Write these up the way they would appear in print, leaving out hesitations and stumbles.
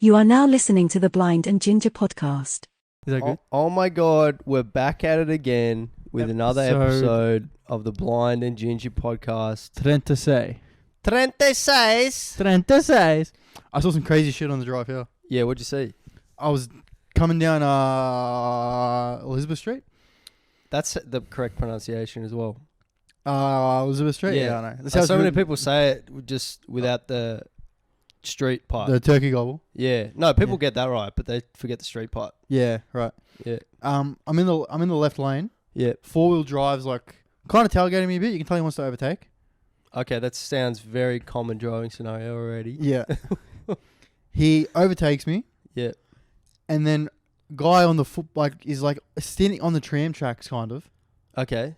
You are now listening to the Blind and Ginger podcast. Is that good? Oh my God, we're back at it again with another episode of the Blind and Ginger podcast. 36. 36. I saw some crazy shit on the drive here. Yeah, what'd you see? I was coming down Elizabeth Street. That's the correct pronunciation as well. Elizabeth Street? Yeah, I know. That's so many people say it just without the street part. The turkey gobble. Yeah. No, people get that right, but they forget the street part. Yeah, right. Yeah. I'm in the left lane. Yeah. 4-wheel drive's like kind of tailgating me a bit. You can tell he wants to overtake. Okay, that sounds very common driving scenario already. Yeah. He overtakes me. Yeah. And then guy on the foot is standing on the tram tracks kind of. Okay.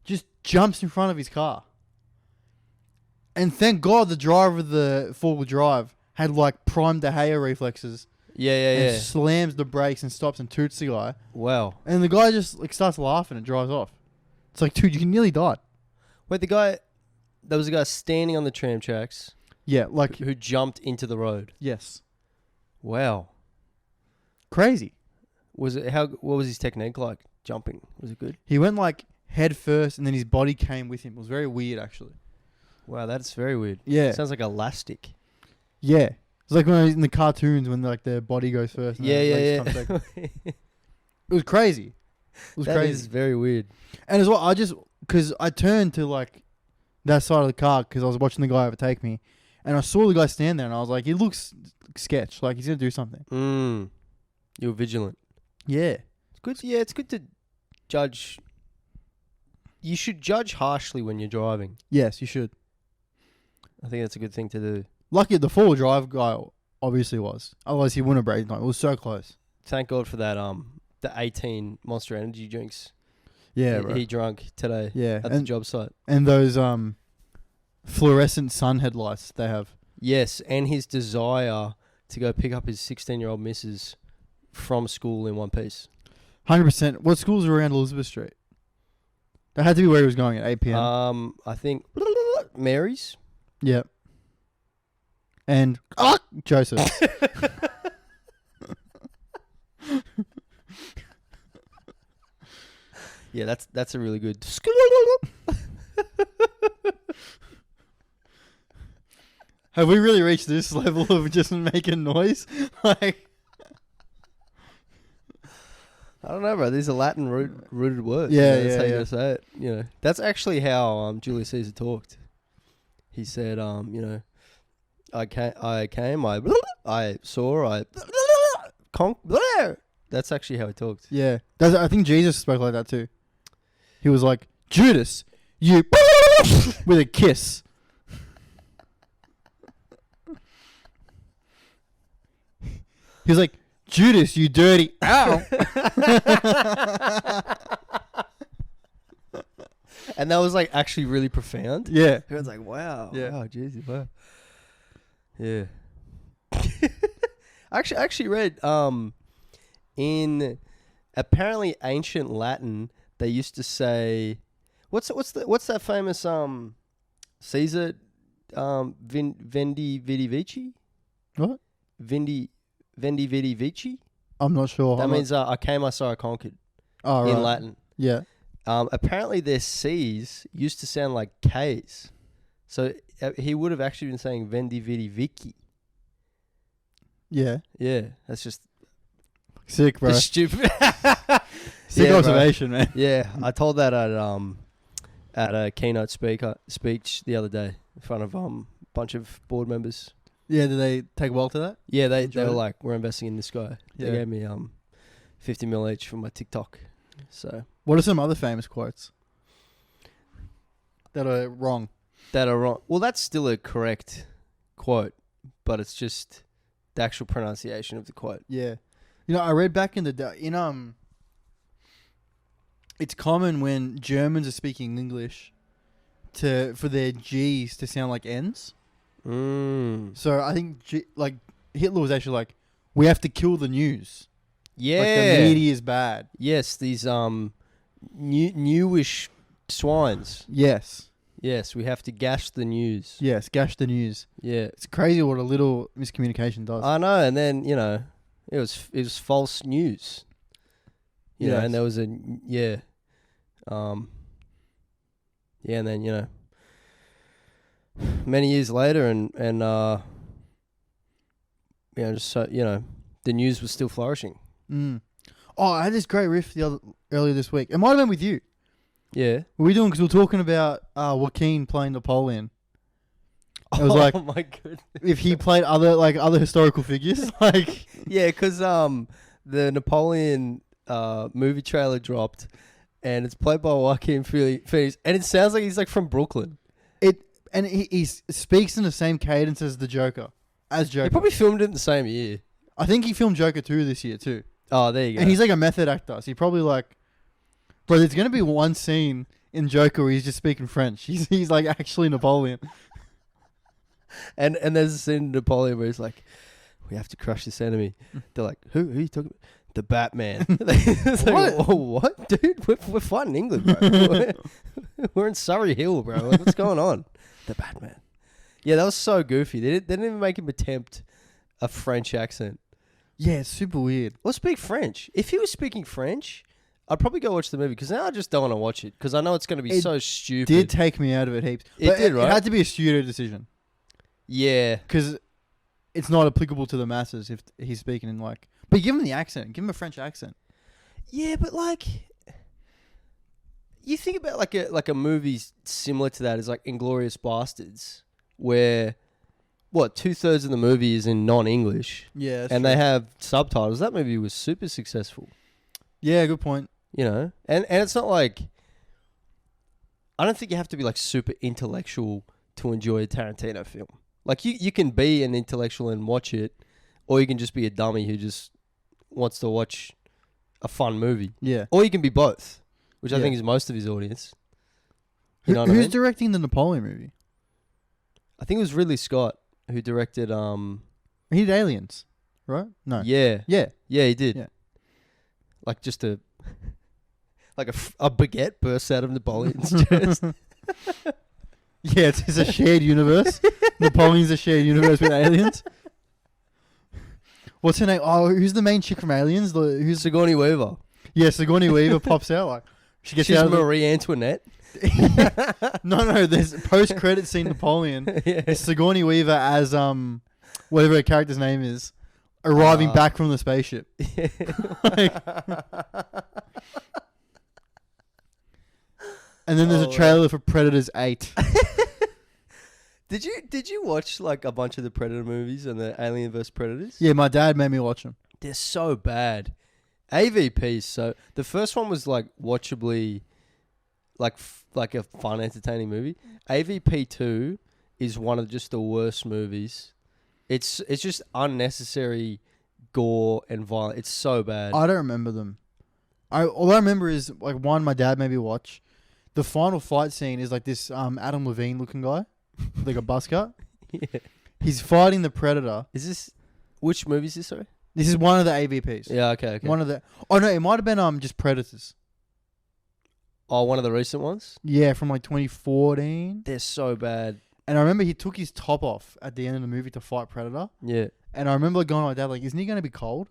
Just jumps in front of his car. And thank God the driver of the 4-wheel drive had prime Dehaya reflexes. Yeah. And slams the brakes and stops and toots the guy. Wow. And the guy just starts laughing and drives off. It's like, dude, you nearly died. Wait, there was a guy standing on the tram tracks. Yeah, who jumped into the road. Yes. Wow. Crazy. What was his technique like jumping? Was it good? He went head first and then his body came with him. It was very weird actually. Wow, that's very weird. Yeah. Sounds like elastic. Yeah. It's like when in the cartoons when their body goes first. And Yeah. It was crazy. That is very weird. And as well, because I turned to that side of the car because I was watching the guy overtake me, and I saw the guy stand there, and I was like, he looks sketch, he's gonna do something. You were vigilant. Yeah, it's good. Yeah, it's good to judge. You should judge harshly when you're driving. Yes, you should. I think that's a good thing to do. Lucky the 4-wheel drive guy obviously was. Otherwise, he wouldn't have braked. It was so close. Thank God for that. The 18 Monster Energy drinks. Yeah, he drank today. Yeah, at the job site. And those fluorescent sun headlights they have. Yes, and his desire to go pick up his 16-year-old missus from school in one piece. 100%. What schools are around Elizabeth Street? That had to be where he was going at 8 p.m. I think Mary's. Yep. And Joseph. Yeah, that's a really good. Have we really reached this level of just making noise? I don't know, bro. These are Latin rooted words. Yeah, that's how you yeah. say it. That's actually how Julius Caesar talked. He said, I saw, That's actually how he talked. Yeah. I think Jesus spoke like that too. He was like, Judas, you with a kiss. He was like, Judas, you dirty ow. And that was actually really profound. Yeah. Everyone's like, wow. Yeah. Wow, Jesus, wow. Yeah. I actually read in apparently ancient Latin they used to say what's that famous Caesar Vendi Vidi Vici? What? Vendi Vidi Vici? I'm not sure. That means I came, I saw, I conquered. Oh, right. In Latin. Yeah. Apparently their C's used to sound like K's. So he would have actually been saying Vendi Vidi Vici. Yeah. Yeah, that's just sick, bro. Stupid. Sick observation, man. Yeah, I told that at a keynote speech the other day in front of a bunch of board members. Yeah, did they take well to that? Yeah, they were like, we're investing in this guy. Yeah. They gave me 50 mil each for my TikTok. So what are some other famous quotes that are wrong? Well, that's still a correct quote, but it's just the actual pronunciation of the quote. Yeah. I read back in the day, it's common when Germans are speaking English for their G's to sound like N's. So I think Hitler was actually like, we have to kill the news. Yeah. The media is bad. Yes, these newish swines. Yes. Yes, we have to gash the news. Yes, gash the news. Yeah. It's crazy what a little miscommunication does. I know, and then, it was false news. You know, Yes. and there was and then, many years later just so, the news was still flourishing. Mm. Oh, I had this great riff earlier this week. It might have been with you. Yeah. What were we doing? Because we were talking about Joaquin playing Napoleon. It was like, oh my goodness. if he played other historical figures, like Yeah, because the Napoleon movie trailer dropped, and it's played by Joaquin Phoenix, and it sounds like he's like from Brooklyn. he speaks in the same cadence as the Joker, They probably filmed it in the same year. I think he filmed Joker 2 this year too. Oh, there you go. And he's like a method actor, so he probably like, bro, there's gonna be one scene in Joker where he's just speaking French. He's like actually Napoleon. And there's a scene in Napoleon where he's like, we have to crush this enemy. They're like, who are you talking about? The Batman. It's like, What? oh, what? Dude, we're fighting England, bro. We're in Surrey Hill, bro. Like, what's going on? The Batman. Yeah, that was so goofy. They didn't even make him attempt a French accent. Yeah, it's super weird. Or speak French. If he was speaking French, I'd probably go watch the movie, because now I just don't want to watch it, because I know it's going to be It so stupid. Did take me out of it heaps. It But did, right? It had to be a studio decision Yeah. because it's not applicable to the masses if he's speaking in like. But give him the accent. Give him a French accent. Yeah, but like, you think about like a movie similar to that is like Inglourious Bastards, where 2/3 of the movie is in non-English, Yeah, and they have subtitles. That movie was super successful, Yeah, good point. and it's not like, I don't think you have to be like super intellectual to enjoy a Tarantino film. Like you can be an intellectual and watch it, or you can just be a dummy who just wants to watch a fun movie. Yeah. Or you can be both, which I Yeah. think is most of his audience. You know what I Who's mean? directing the Napoleon movie? I think it was Ridley Scott who directed. He did Aliens, right? No. Yeah, Yeah. he did. Yeah. Like just a baguette bursts out of Napoleon's chest. Yeah, it's a shared universe. Napoleon's a shared universe with aliens. What's her name? Oh, who's the main chick from Aliens? Who's Sigourney Weaver. Yeah, Sigourney Weaver pops out like she gets She's out of Marie Antoinette. No, there's post credit scene Napoleon. Yeah. It's Sigourney Weaver as whatever her character's name is, arriving back from the spaceship. And then there's a trailer for Predators 8. Did you watch like a bunch of the Predator movies and the Alien vs Predators? Yeah, my dad made me watch them. They're so bad. AVP. So the first one was like watchably, like a fun, entertaining movie. AVP 2 is one of just the worst movies. It's just unnecessary gore and violence. It's so bad. I don't remember them. All I remember is like one my dad made me watch. The final fight scene is like this Adam Levine looking guy, like a buzz cut. Yeah. He's fighting the Predator. Is this which movie is this? Sorry. This is one of the AVPs. Yeah. Okay. One of the. Oh no, it might have been just Predators. Oh, one of the recent ones. Yeah, from like 2014. They're so bad. And I remember he took his top off at the end of the movie to fight Predator. Yeah. And I remember going to my dad like, isn't he going to be cold?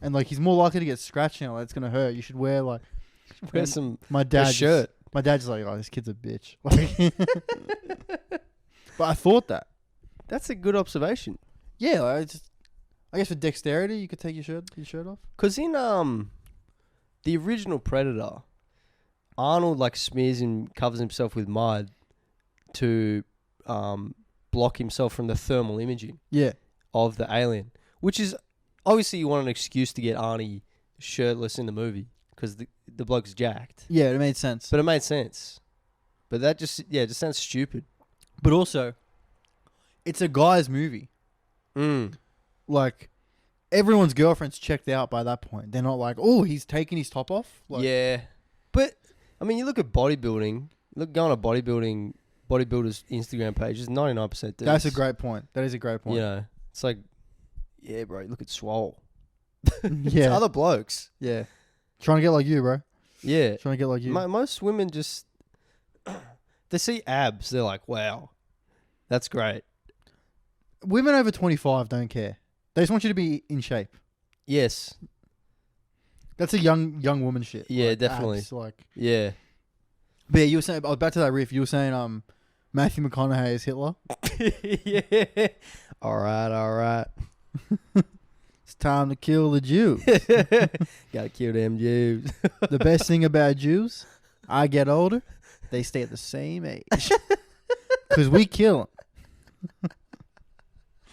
And like he's more likely to get scratched now. Like, it's going to hurt. You should wear like. Wear And some My dad. a shirt. My dad's like, oh, this kid's a bitch. Like, but I thought that. That's a good observation. Yeah, like, I guess for dexterity, you could take your shirt off. Cause in the original Predator, Arnold like covers himself with mud to block himself from the thermal imaging Yeah. of the alien, which is obviously you want an excuse to get Arnie shirtless in the movie because the bloke's jacked. Yeah, it made sense. But it made sense. But that just sounds stupid. But also, it's a guy's movie. Like, everyone's girlfriend's checked out by that point. They're not like, oh, he's taking his top off. Like, Yeah. But, I mean, you look at bodybuilding. Go on a bodybuilder's Instagram page. It's 99% dudes. That's a great point. That is a great point. You know, it's like, yeah, bro, look at Swole. It's Yeah. other blokes. Yeah. Trying to get like you, bro. Yeah. Trying to get like you. Most women just... they see abs, they're like, wow, that's great. Women over 25 don't care. They just want you to be in shape. Yes. That's a young woman shit. Yeah, like, definitely. Abs, like, Yeah. but yeah, you were saying. Back to that riff. You were saying Matthew McConaughey is Hitler. Yeah. All right. It's time to kill the Jews. Gotta kill them Jews. The best thing about Jews, I get older, they stay at the same age. Because we kill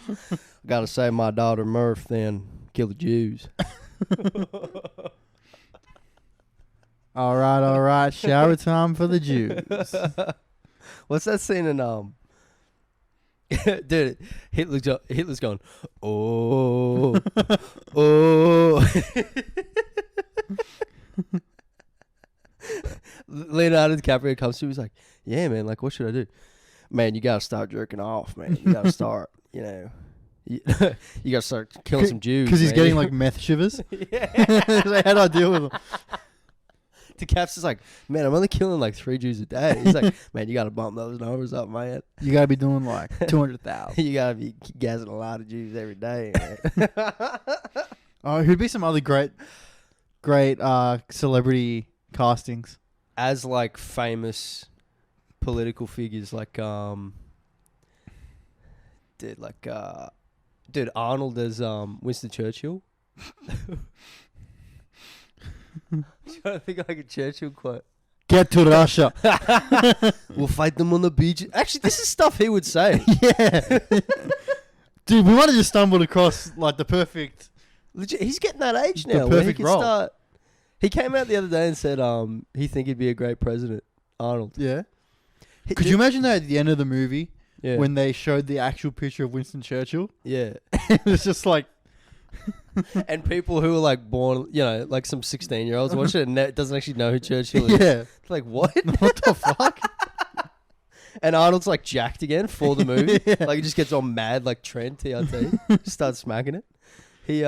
them. Gotta save my daughter Murph, then kill the Jews. All right. Shower time for the Jews. What's that scene in dude, Hitler's going, oh, oh. Leonardo DiCaprio comes to him, he's like, yeah, man, like, what should I do? Man, you gotta start jerking off, man. You gotta start, you gotta start killing some Jews. Because he's man. getting like meth shivers. Yeah. Like, how do I deal with them? DiCap's is like, man, I'm only killing like 3 Jews a day. He's like, man, you gotta bump those numbers up, man. You gotta be doing like 200,000. You gotta be gassing a lot of Jews every day, man. Who'd be some other great celebrity castings? As like famous political figures, like dude, Arnold as Winston Churchill. Trying to think of like a Churchill quote. Get to Russia. We'll fight them on the beach. Actually, this is stuff he would say. Yeah. Dude, we might have just stumbled across like the perfect. Legit, he's getting that age The now. Where he perfect can role. start. He came out the other day and said he think he'd be a great president. Arnold. Yeah. Could you imagine that at the end of the movie Yeah. when they showed the actual picture of Winston Churchill? Yeah. It was just like, And people who were like born, like some 16-year-olds watch it and doesn't actually know who Churchill is. yeah, Like, what? what the fuck? And Arnold's like jacked again for the movie. Yeah. Like he just gets all mad like Trent TRT. Starts smacking it. He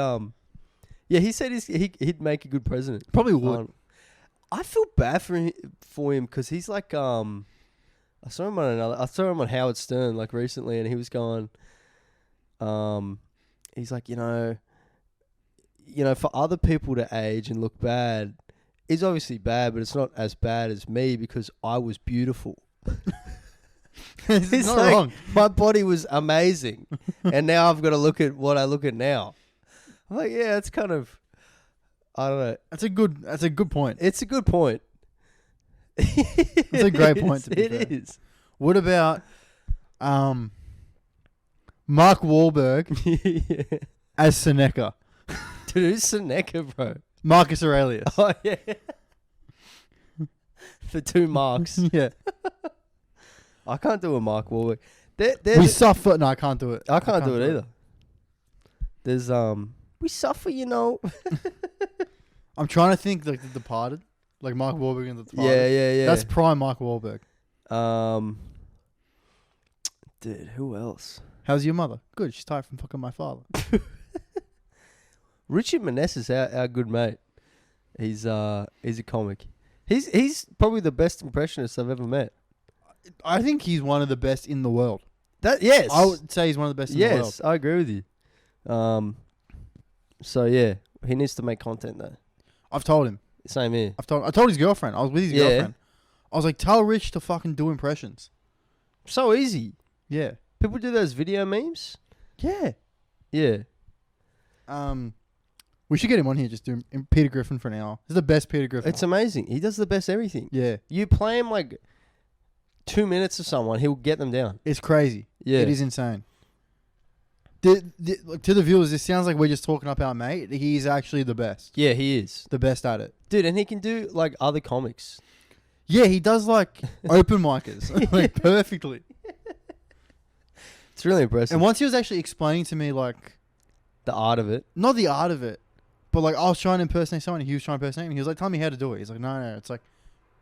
said he'd make a good president. Probably would. I feel bad for him because he's like I saw him on Howard Stern like recently, and he was going he's like, for other people to age and look bad is obviously bad, but it's not as bad as me because I was beautiful. It's He's not like, wrong. my body was amazing, and now I've got to look at what I look at now. I'm like, yeah, it's kind of, I don't know. That's a good point. It's a good point. It's a great point. To be It fair. is. What about Mark Wahlberg Yeah. as Seneca? Dude, who's Seneca, bro? Marcus Aurelius. Oh yeah. The 2 marks. Yeah. I can't do a Mark Wahlberg. We suffer. No, I can't do it. I can't do it either. There's we suffer, I'm trying to think like The Departed, like Mark Wahlberg in The Departed. Yeah. That's prime Mark Wahlberg. Dude, who else? How's your mother? Good. She's tired from fucking my father. Richard Maness is our good mate. He's a comic. He's probably the best impressionist I've ever met. I think he's one of the best in the world. Yes. I would say he's one of the best in the world. Yes, I agree with you. So yeah, he needs to make content though. I've told him. Same here. I told his girlfriend. I was with his girlfriend. I was like, tell Rich to fucking do impressions. So easy. Yeah. People do those video memes. Yeah. Yeah. We should get him on here just doing Peter Griffin for an hour. He's the best Peter Griffin. It's amazing. He does the best everything. Yeah. You play him like 2 minutes of someone, he'll get them down. It's crazy. Yeah. It is insane. To the viewers, this sounds like we're just talking up our mate. He's actually the best. Yeah, he is. The best at it. Dude, and he can do like other comics. Yeah, he does like open micers like perfectly. It's really impressive. And once he was actually explaining to me like The art of it. not the art of it, but like I was trying to impersonate someone and he was trying to impersonate me. He was like, tell me how to do it. He's like, no, it's like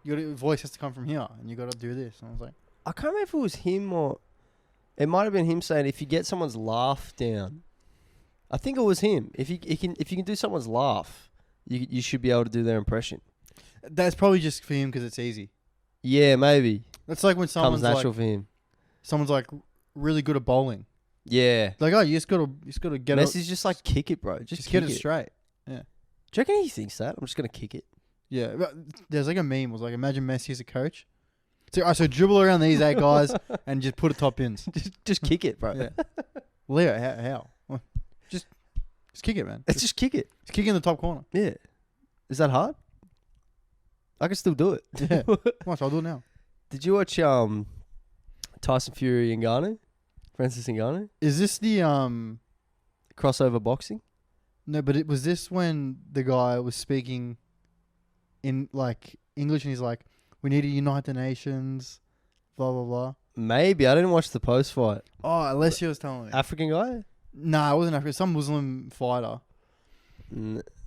your voice has to come from here and you got to do this. And I was like, I can't remember if it was him or it might have been him saying if you get someone's laugh down. I think it was him. If you can do someone's laugh, you should be able to do their impression. that's probably just for him because it's easy. Yeah, maybe. That's like when Comes someone's natural like, for him. really good at bowling. Yeah. Like, oh, you just gotta get it. Messi's just like, kick it, bro. Just Get kick it it. straight. Do you reckon he thinks that? I'm just going to kick it. Yeah, but there's like a meme. It was like, imagine Messi as a coach. So dribble around these 8 guys and just put it top ins. Just kick it, bro. Yeah. Leo, how? Well, just kick it, man. Let's just kick it. Just kick it in the top corner. Yeah. Is that hard? I can still do it. Yeah. Watch, I'll do it now. Did you watch Tyson Fury and Ngannou? Francis Ngannou? Is this the Crossover boxing? No, but it was this when the guy was speaking in like English and he's like, we need to unite the nations, blah blah blah. Maybe. I didn't watch the post fight. Oh, Alessio was telling me. African guy? Nah, it wasn't African. Some Muslim fighter.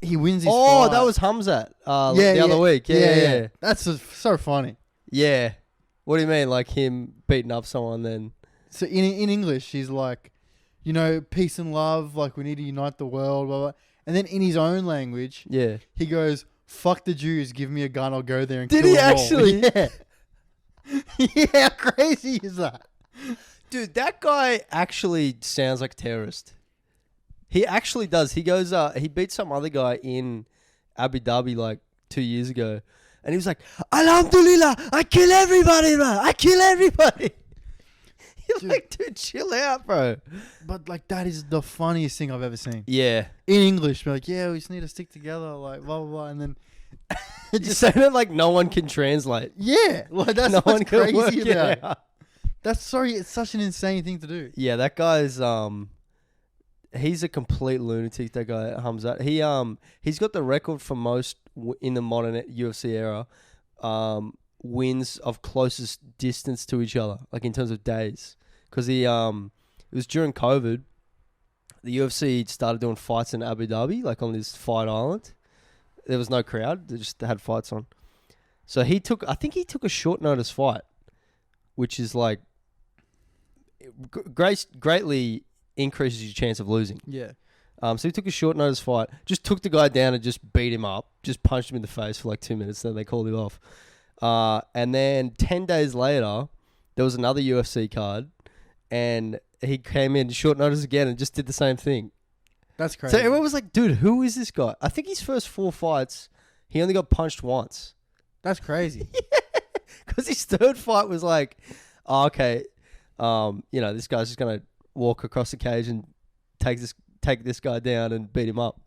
He wins his Oh, fight. that was Hamzat the other week. Yeah. That's so funny. Yeah. What do you mean? Like him beating up someone then? So in English, he's like, you know, peace and love, like we need to unite the world, blah blah. And then in his own language, Yeah. he goes, "Fuck the Jews, give me a gun, I'll go there and Did kill he them all." actually? Yeah. Yeah, how crazy is that? Dude, that guy actually sounds like a terrorist. He actually does. He goes, he beat some other guy in Abu Dhabi like 2 years ago. And he was like, Alhamdulillah, I kill everybody, man. I kill everybody. You're like, dude, chill out, bro. But like that is the funniest thing I've ever seen. Yeah. In English, be like, yeah, we just need to stick together, like blah blah blah, and then Just saying it like no one can translate. yeah, like that's No one what's can work crazy it about it. out. It's such an insane thing to do. Yeah, that guy's he's a complete lunatic. That guy Hamzat. He's got the record for most in the modern UFC era wins of closest distance to each other, like in terms of days. Because it was during COVID. The UFC started doing fights in Abu Dhabi, like on this fight island. There was no crowd; they just had fights on. So I think he took a short notice fight, which is like greatly increases your chance of losing. Yeah. So he took a short notice fight, just took the guy down and just beat him up, just punched him in the face for like 2 minutes, then they called him off. And then 10 days later, there was another UFC card, and he came in short notice again and just did the same thing. That's crazy. So everyone was like, dude, who is this guy? I think his first 4 fights, he only got punched once. That's crazy. Because his third fight was like, oh, okay, this guy's just going to walk across the cage and take this guy down and beat him up.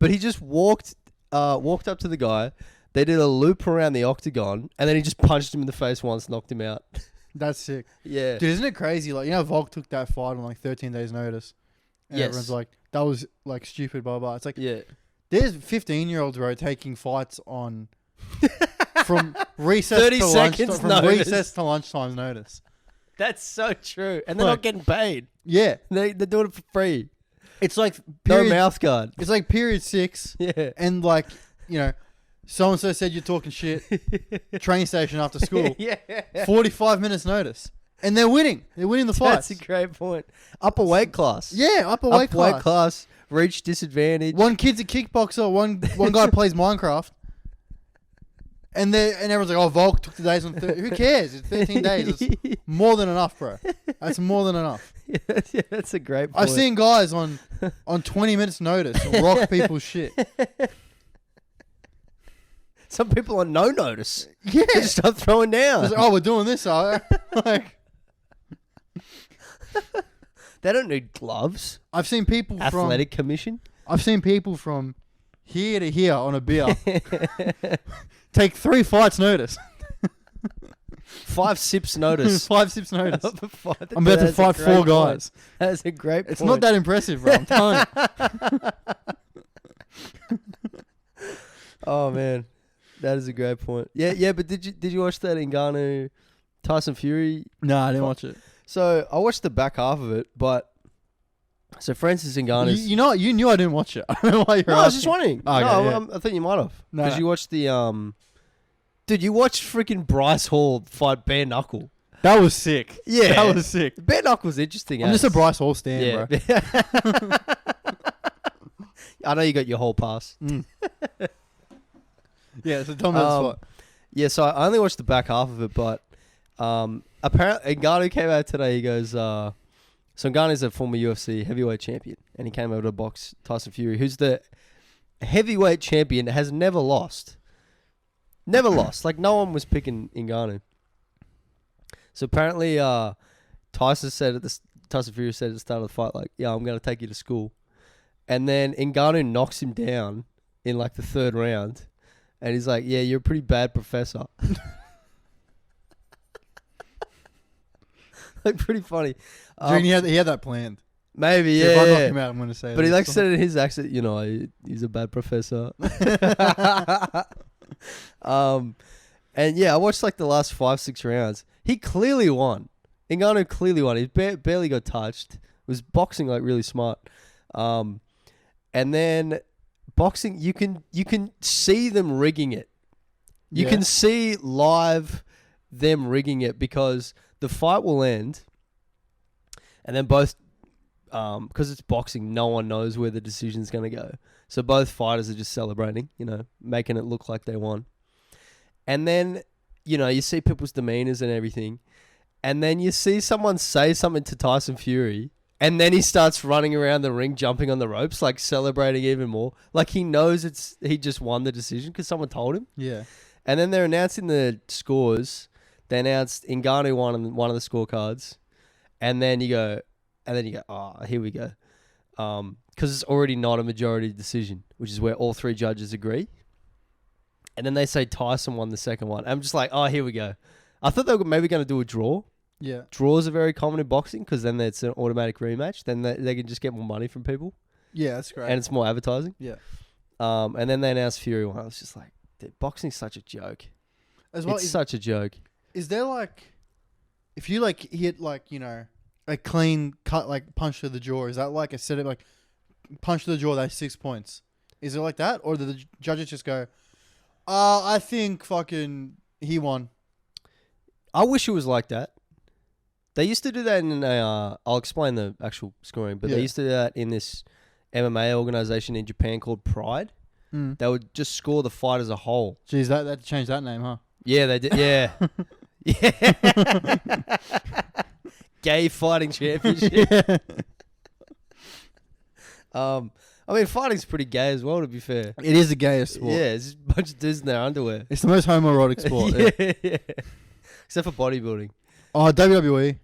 But he just walked up to the guy. They did a loop around the octagon, and then he just punched him in the face once, knocked him out. That's sick. Yeah. Dude, isn't it crazy? Like, you know, Volk took that fight on like 13 days notice. And Yes. everyone's like, that was like stupid, blah, blah. It's like, Yeah. there's 15-year-olds, bro, taking fights on from recess 30 to seconds from notice. recess to lunchtime notice. That's so true. And they're Like- not getting paid. Yeah. They're doing it for free. It's like No period, mouth guard. it's like period 6 Yeah. and like, you know, so-and-so said you're talking shit, train station after school, Yeah. 45 minutes notice. And they're winning. They're winning the fights. That's a great point. Upper weight class. Yeah, upper weight class. Reach disadvantage. One kid's a kickboxer. One guy plays Minecraft. And everyone's like, oh, Volk took the days on 30. Who cares? It's 13 days. It's more than enough, bro. That's more than enough. Yeah, that's a great point. I've seen guys on 20 minutes notice rock people's shit. Some people on no notice. Yeah. They just start throwing down. It's like, oh, we're doing this, like, They don't need gloves. I've seen people Athletic commission. I've seen people from here to here on a beer take 3 fights notice. 5 sips notice. 5 sips notice. I'm I'm about to fight 4 guys. That's a great point. It's not that impressive, bro. I'm telling you. Oh man, that is a great point. Yeah. But did you watch that Ngannou Tyson Fury? No, I didn't watch it. So I watched the back half of it, but so Francis Ngannou. You know, you knew I didn't watch it. I don't know why you're No, I was just asking. wondering. Okay, no, yeah. I thought you might have No. because you watched the Dude, you watched freaking Bryce Hall fight Bare Knuckle. That was sick. Yeah, That was sick. Bare Knuckle was interesting. I'm just a Bryce Hall stan, yeah. bro. I know you got your whole pass. Yeah, so tell me the spot. Yeah, so I only watched the back half of it, but Apparently, Ngannou came out today. He goes, so Ngannou's a former UFC heavyweight champion, and he came over to box Tyson Fury, who's the heavyweight champion, has never lost. Never lost. Like, no one was picking Ngannou. So apparently, Tyson Fury said at the start of the fight, like, yeah, I'm going to take you to school. And then Ngannou knocks him down in like the third round. And he's like, yeah, you're a pretty bad professor. Like, pretty funny. He had that planned. Maybe, So yeah. if I knock him out, I'm going to say But he this. like said it in his accent, he's a bad professor. And yeah, I watched like the last 5-6 rounds. He clearly won. Ngannou clearly won. He barely got touched. Was boxing like really smart. And then boxing, you can see them rigging it. You can see live them rigging it because the fight will end, and then both, because it's boxing, no one knows where the decision's going to go. So both fighters are just celebrating, making it look like they won. And then, you see people's demeanors and everything. And then you see someone say something to Tyson Fury. And then he starts running around the ring, jumping on the ropes, like celebrating even more. Like he knows he just won the decision because someone told him. Yeah. And then they're announcing the scores. They announced Ngannou won on one of the scorecards. And then you go, oh, here we go. Because it's already not a majority decision, which is where all three judges agree. And then they say Tyson won the second one. I'm just like, oh, here we go. I thought they were maybe going to do a draw. Yeah. Draws are very common in boxing because then it's an automatic rematch. Then they can just get more money from people. Yeah, that's great. And it's more advertising. Yeah. And then they announced Fury won. I was just like, dude, boxing's such a joke. As well, it's such a joke. Is there like, if you like hit like, a clean cut, like punch to the jaw, is that like a set of like punch to the jaw, that's 6 points? Is it like that? Or do the judges just go, I think fucking he won? I wish it was like that. They used to do that in I'll explain the actual scoring, but they used to do that in this MMA organization in Japan called Pride. Mm. They would just score the fight as a whole. Jeez, that changed that name, huh? Yeah, they did. Yeah. Yeah. Gay fighting championship. I mean, fighting's pretty gay as well, to be fair. It is the gayest sport. Yeah, it's just a bunch of dudes in their underwear. It's the most homoerotic sport. Yeah. Except for bodybuilding. Oh, WWE.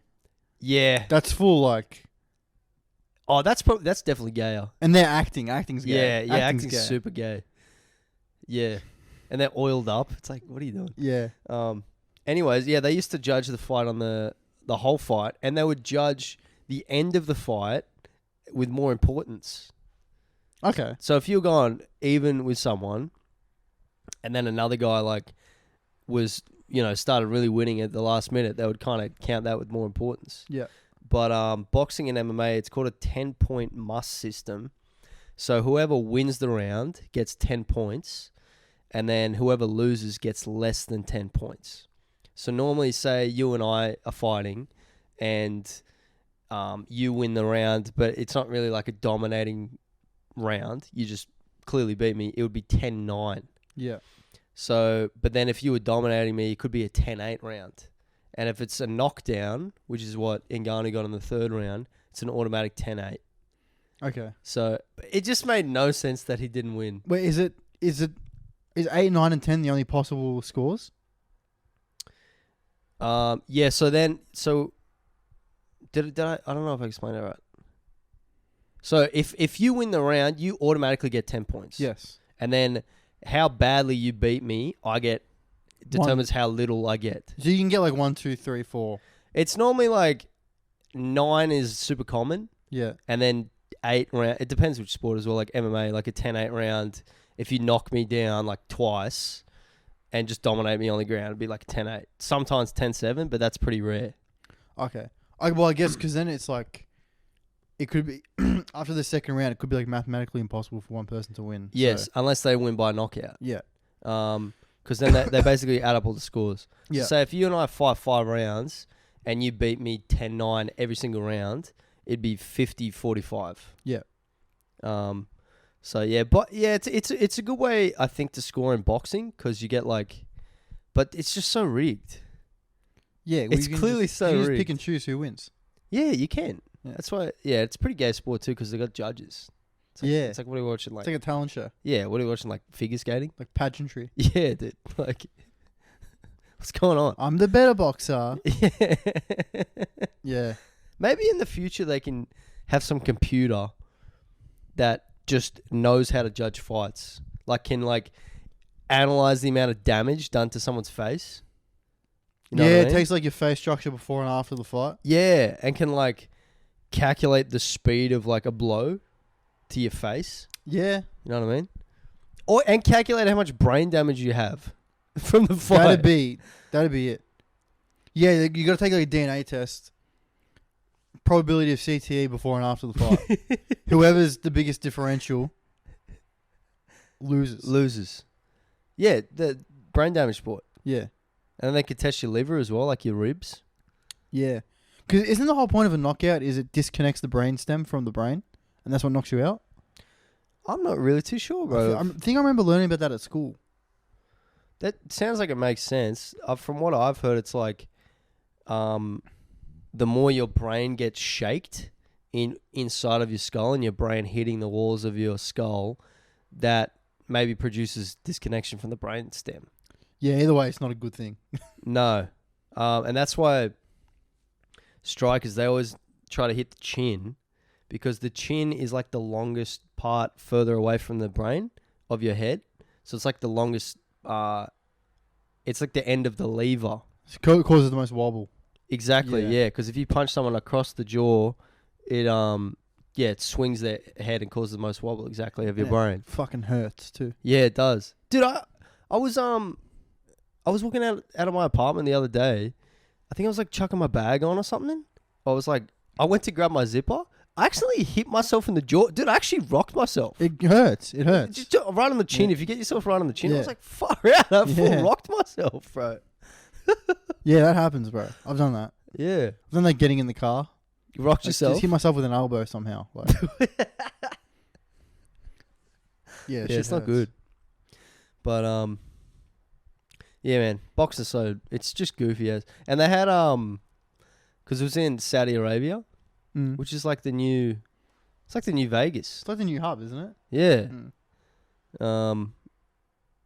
Yeah. That's full like. Oh, that's definitely gayer. And they're acting. Acting's gay. Yeah, acting's gay. super gay. Yeah. And they're oiled up. It's like, what are you doing? Yeah. Anyways, yeah, they used to judge the fight on the whole fight, and they would judge the end of the fight with more importance. Okay. So if you're going even with someone, and then another guy like was, started really winning at the last minute, they would kind of count that with more importance. Yeah. But boxing and MMA, it's called a 10-point must system. So whoever wins the round gets 10 points, and then whoever loses gets less than 10 points. So normally, say you and I are fighting, and you win the round, but it's not really like a dominating round. You just clearly beat me. It would be 10-9. Yeah. So, but then if you were dominating me, it could be a 10-8 round. And if it's a knockdown, which is what Ngannou got in the third round, it's an automatic 10-8. Okay. So it just made no sense that he didn't win. wait, is 8, 9, and 10 the only possible scores? Yeah. So did I don't know if I explained it right. So if you win the round, you automatically get 10 points. Yes. And then how badly you beat me, determines how little I get. So you can get like 1, 2, 3, 4. It's normally like 9 is super common. Yeah. And then 8 round. It depends which sport as well. Like MMA, like a 10-8 round. If you knock me down like twice and just dominate me on the ground, it'd be like 10-8. Sometimes 10-7, but that's pretty rare. Okay. I guess because then it's like, it could be after the second round, it could be like mathematically impossible for one person to win. Yes, So, unless they win by knockout. yeah. Because then they basically add up all the scores. Yeah. So say if you and I fight 5 rounds and you beat me 10-9 every single round, it'd be 50-45. Yeah. So yeah, but yeah, it's a good way I think to score in boxing because you get like, but it's just so rigged. Yeah, well, It's you can clearly just, so you just rigged. pick and choose who wins. Yeah, you can. Yeah. That's why. Yeah, it's a pretty gay sport too because they got judges. It's like, Yeah. it's like what are you watching? Like, It's like a talent show, yeah, what are you watching? Like figure skating? like pageantry. Yeah, dude. Like, what's going on? I'm the better boxer. Yeah. Yeah. Maybe in the future they can have some computer that just knows how to judge fights. Like can like analyze the amount of damage done to someone's face. You know Yeah, what I it mean? takes like your face structure before and after the fight. Yeah, and can like calculate the speed of like a blow to your face. Yeah. You know what I mean? Or and calculate how much brain damage you have from the fight. That'd be it. Yeah, you got to take like a DNA test. Probability of CTE before and after the fight. Whoever's the biggest differential loses. Yeah, the brain damage sport. Yeah. And then they could test your liver as well, like your ribs. Yeah. Because isn't the whole point of a knockout is it disconnects the brain stem from the brain? And that's what knocks you out? I'm not really too sure, bro. I think I remember learning about that at school. That sounds like it makes sense. From what I've heard, it's like the more your brain gets shaked inside of your skull and your brain hitting the walls of your skull, that maybe produces disconnection from the brain stem. Yeah, either way, it's not a good thing. No. And that's why strikers, they always try to hit the chin because the chin is like the longest part further away from the brain of your head. So it's like the longest, it's like the end of the lever. It causes the most wobble. Exactly, yeah. Because if you punch someone across the jaw, it swings their head and causes the most wobble exactly of your brain. Fucking hurts too. Yeah, it does. Dude, I was walking out of my apartment the other day. I think I was like chucking my bag on or something. I went to grab my zipper. I accidentally hit myself in the jaw. Dude, I actually rocked myself. It hurts. It hurts. Just right on the chin. Yeah. If you get yourself right on the chin, I Yeah. was like, far out. I full Yeah. rocked myself, bro. Yeah, that happens, bro. I've done that. Yeah. I've done that getting in the car. You rocked Like, yourself? Just hit myself with an elbow somehow. Like, yeah, shit it's not hurts. good. But, yeah, man. Boxing, it's just goofy as. And they had, because it was in Saudi Arabia, which is like the new Vegas. It's like the new hub, isn't it? Yeah. Mm.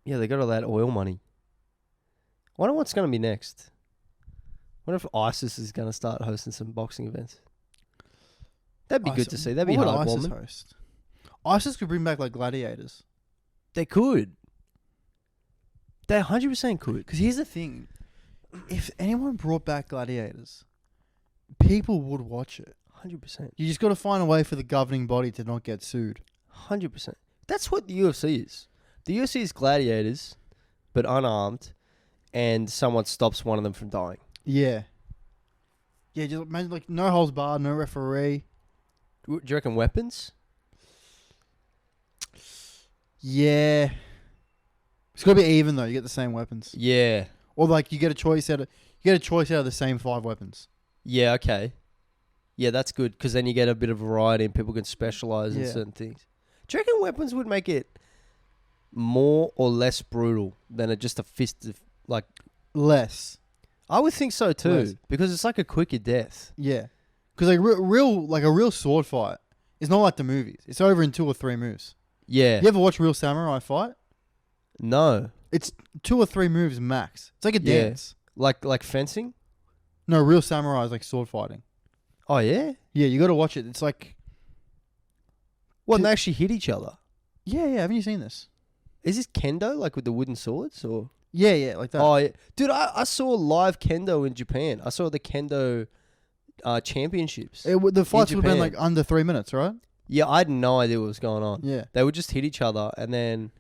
Yeah, they got all that oil money. I wonder what's going to be next. I wonder if ISIS is going to start hosting some boxing events. That'd be good to see. That'd be What would ISIS heartwarming. host? ISIS could bring back like gladiators. They could. They 100% could. Because here's the thing: if anyone brought back gladiators, people would watch it. 100%. You just got to find a way for the governing body to not get sued. 100%. That's what the UFC is. The UFC is gladiators, but unarmed, and someone stops one of them from dying. Yeah. Yeah, just imagine like no holds barred, no referee. Do you reckon weapons? Yeah. It's got to be even though. You get the same weapons, Yeah. or like you get a choice out of the same 5 weapons. Yeah, okay. Yeah, that's good, because then you get a bit of variety and people can specialize in Yeah. certain things. Do you reckon weapons would make it more or less brutal than just a fist of, like... Less. I would think so too, Less. because it's like a quicker death. Yeah. Because like a real sword fight is not like the movies. It's over in 2 or 3 moves. Yeah. You ever watch real samurai fight? No. It's 2 or 3 moves max. It's like a Yeah. dance. Like fencing? No, real samurai is like sword fighting. Oh, yeah? Yeah, you got to watch it. It's like, What, and they actually hit each other? yeah. Haven't you seen this? Is this kendo, like with the wooden swords? Or Yeah, like that. Oh, yeah. Dude, I saw live kendo in Japan. I saw the kendo championships. The fights would have been Japan. like under 3 minutes, right? Yeah, I had no idea what was going on. Yeah. They would just hit each other, and then...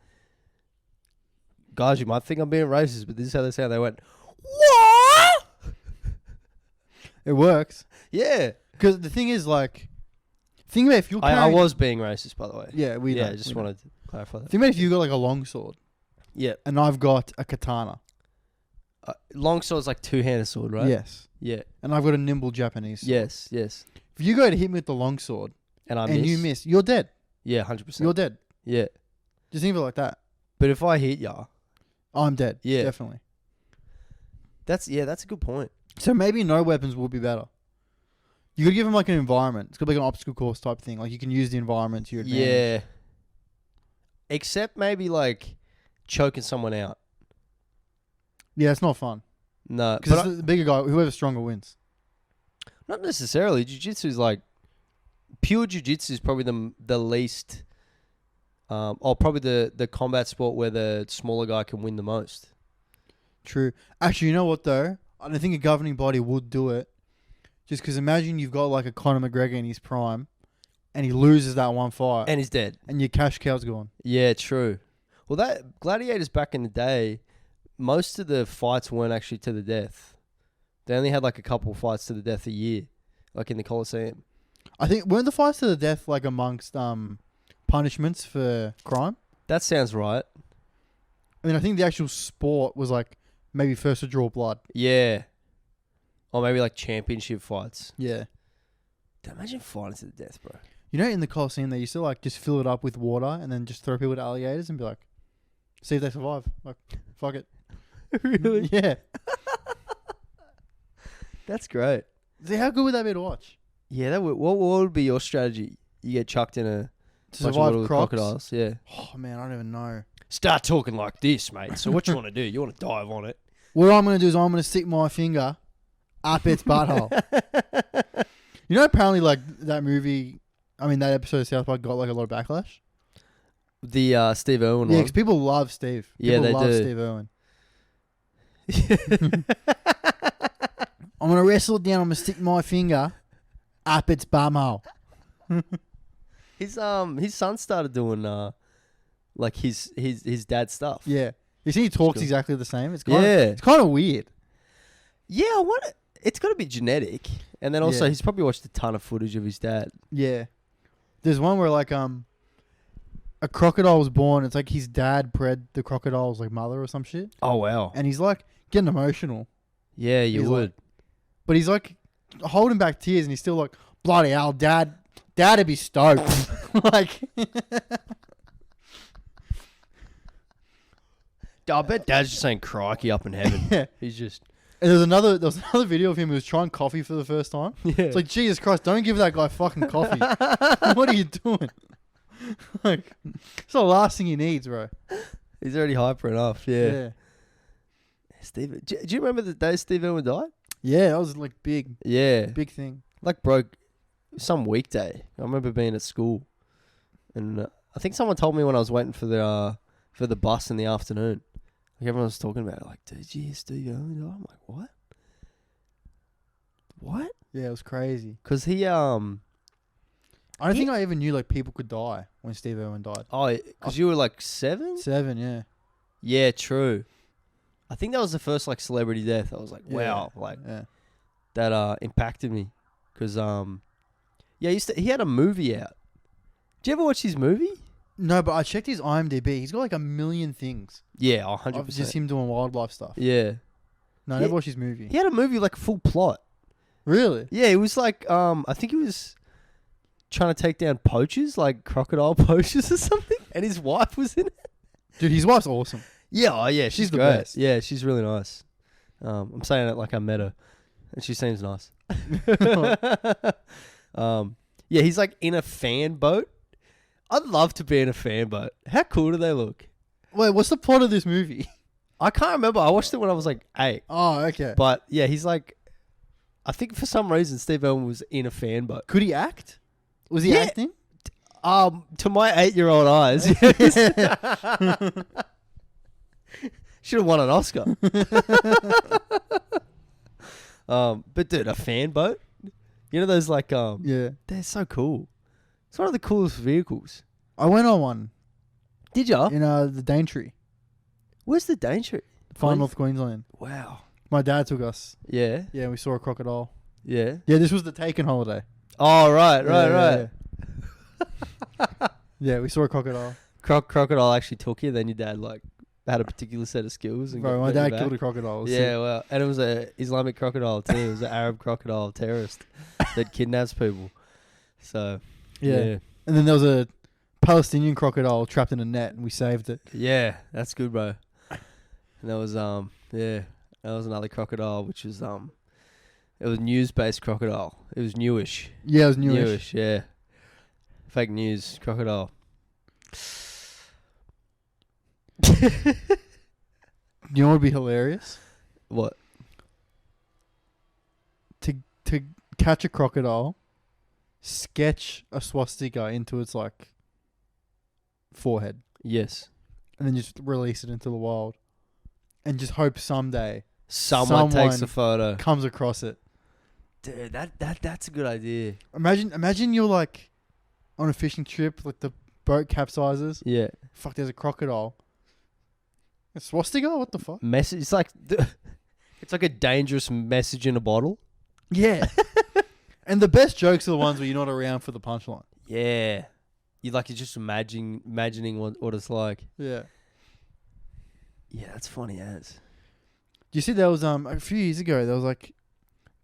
Guys, you might think I'm being racist, but this is how they sound. They went, what? It works. Yeah. Because the thing is, like, think about if you're carrying... I was being racist, by the way. Yeah, we know. I just wanted to clarify that. Think about if you got like a long sword Yeah. and I've got a katana. Long sword's like two-handed sword, right? Yes. Yeah. And I've got a nimble Japanese sword. Yes, yes. If you go to hit me with the long sword And I and miss. you miss, you're dead. Yeah, 100%. You're dead. Yeah. Just think of it like that. But if I hit ya, I'm dead. Yeah. Definitely. that's a good point. So maybe no weapons would be better. You could give him like an environment. It's got to be like an obstacle course type thing. Like you can use the environment to your advantage. Yeah. Except maybe like choking someone out. Yeah, it's not fun. No, Because the bigger guy, whoever's stronger wins. not necessarily. Jiu-jitsu is like pure jiu-jitsu is probably the least, or probably the combat sport where the smaller guy can win the most. True. Actually, you know what though? I don't think a governing body would do it. Just because imagine you've got like a Conor McGregor in his prime, and he loses that one fight, And he's dead. and your cash cow's gone. Yeah, true. Well, that gladiators back in the day, most of the fights weren't actually to the death. They only had like a couple fights to the death a year, like in the Colosseum. I think weren't the fights to the death like amongst punishments for crime? That sounds right. I mean, I think the actual sport was like maybe first to draw blood. Yeah. Or maybe like championship fights. Yeah. Imagine fighting to the death, bro. You know, in the Colosseum, they used to like just fill it up with water and then just throw people to alligators and be like, see if they survive. Like, fuck it. Really? Yeah. That's great. See, how good would that be to watch? Yeah, that would, what would be your strategy? You get chucked in a To bunch of survive little crocs? crocodiles. Yeah. Oh man, I don't even know. Start talking like this, mate. So what you want to do? You want to dive on it? What I'm going to do is I'm going to stick my finger up its butthole. You know, apparently, like that movie, that episode of South Park got like a lot of backlash. The Steve Irwin Yeah, one. because people love Steve. Yeah, People they love do. Steve Irwin. I'm going to wrestle it down. I'm going to stick my finger up its bumhole. His son started doing like his dad's stuff. Yeah. You see, he talks cool. exactly the same. It's Yeah. kind of weird. Yeah, I want it. It's got to be genetic, and then also Yeah. he's probably watched a ton of footage of his dad. Yeah. There's one where like a crocodile was born. It's like his dad bred the crocodile's like mother or some shit, Oh wow. and he's like getting emotional, Yeah, you he's would. but he's like holding back tears, and he's still like, bloody hell, dad'd be stoked. Like, I bet Dad's just saying crikey up in heaven. yeah. He's just And there was another video of him who was trying coffee for the first time. yeah. It's like, Jesus Christ, don't give that guy fucking coffee. What are you doing? Like, it's the last thing he needs, bro. He's already hyper enough. Yeah. Steve, do you remember the day Steve Irwin died? Yeah, that was like big Yeah. thing. Like broke some weekday. I remember being at school, and I think someone told me when I was waiting for the bus in the afternoon. Like everyone was talking about it. Like, did you hear Steve Irwin die? I'm like, what? What? Yeah, it was crazy. Because he I don't think I even knew like people could die when Steve Irwin died. oh, because you were like 7. 7, yeah. Yeah, true. I think that was the first like celebrity death. I was like, wow, like Yeah. that impacted me. Because yeah, he had a movie out. Did you ever watch his movie? No, but I checked his IMDb. He's got like a million things. Yeah, Of 100%. just him doing wildlife stuff. Yeah, No, I Yeah. never watched his movie. he had a movie like full plot. Really? Yeah, it was like I think he was trying to take down poachers, like crocodile poachers or something, and his wife was in it. Dude, his wife's awesome. Yeah, oh yeah, she's the great. best. Yeah, she's really nice. I'm saying it like I met her, and she seems nice. Yeah, he's like in a fan boat. I'd love to be in a fan boat. How cool do they look? Wait, what's the plot of this movie? I can't remember. I watched it when I was like 8. Oh, okay. But yeah, he's like, I think for some reason Steve Irwin was in a fan boat. Could he act? Was he Yeah. acting? To my 8-year-old eyes, should have won an Oscar. But dude, a fan boat. You know those like Yeah. they're so cool. It's one of the coolest vehicles. I went on one Did ya? in the Daintree, Where's the danger? far north Queensland. Wow. My dad took us. Yeah. Yeah, we saw a crocodile. Yeah. Yeah, this was the Taken holiday. Oh right, Yeah, right. Yeah, yeah, we saw a crocodile. Crocodile actually took you. Then your dad like had a particular set of skills. And Bro, my got you dad back. killed a crocodile. It was Yeah, well, and it was a Islamic crocodile too. It was an Arab crocodile terrorist that kidnaps people. So sick. Yeah. And then there was a Palestinian crocodile trapped in a net, and we saved it. yeah, that's good, bro. And that was that was another crocodile, which was It was news-based crocodile. It was newish. Yeah, it was newish. Yeah. Fake news crocodile. You know what would be hilarious? What? To catch a crocodile, sketch a swastika into its like forehead, Yes. and then just release it into the wild, and just hope someday Someone takes a someone photo. comes across it. Dude, that's a good idea. Imagine you're like on a fishing trip, like the boat capsizes. Yeah. Fuck, there's a crocodile. A swastika? What the fuck? Message. It's like it's like a dangerous message in a bottle. Yeah. And the best jokes are the ones where you're not around for the punchline. Yeah. You're just imagining what it's like. Yeah. Yeah, that's funny as. Do you see there was a few years ago there was like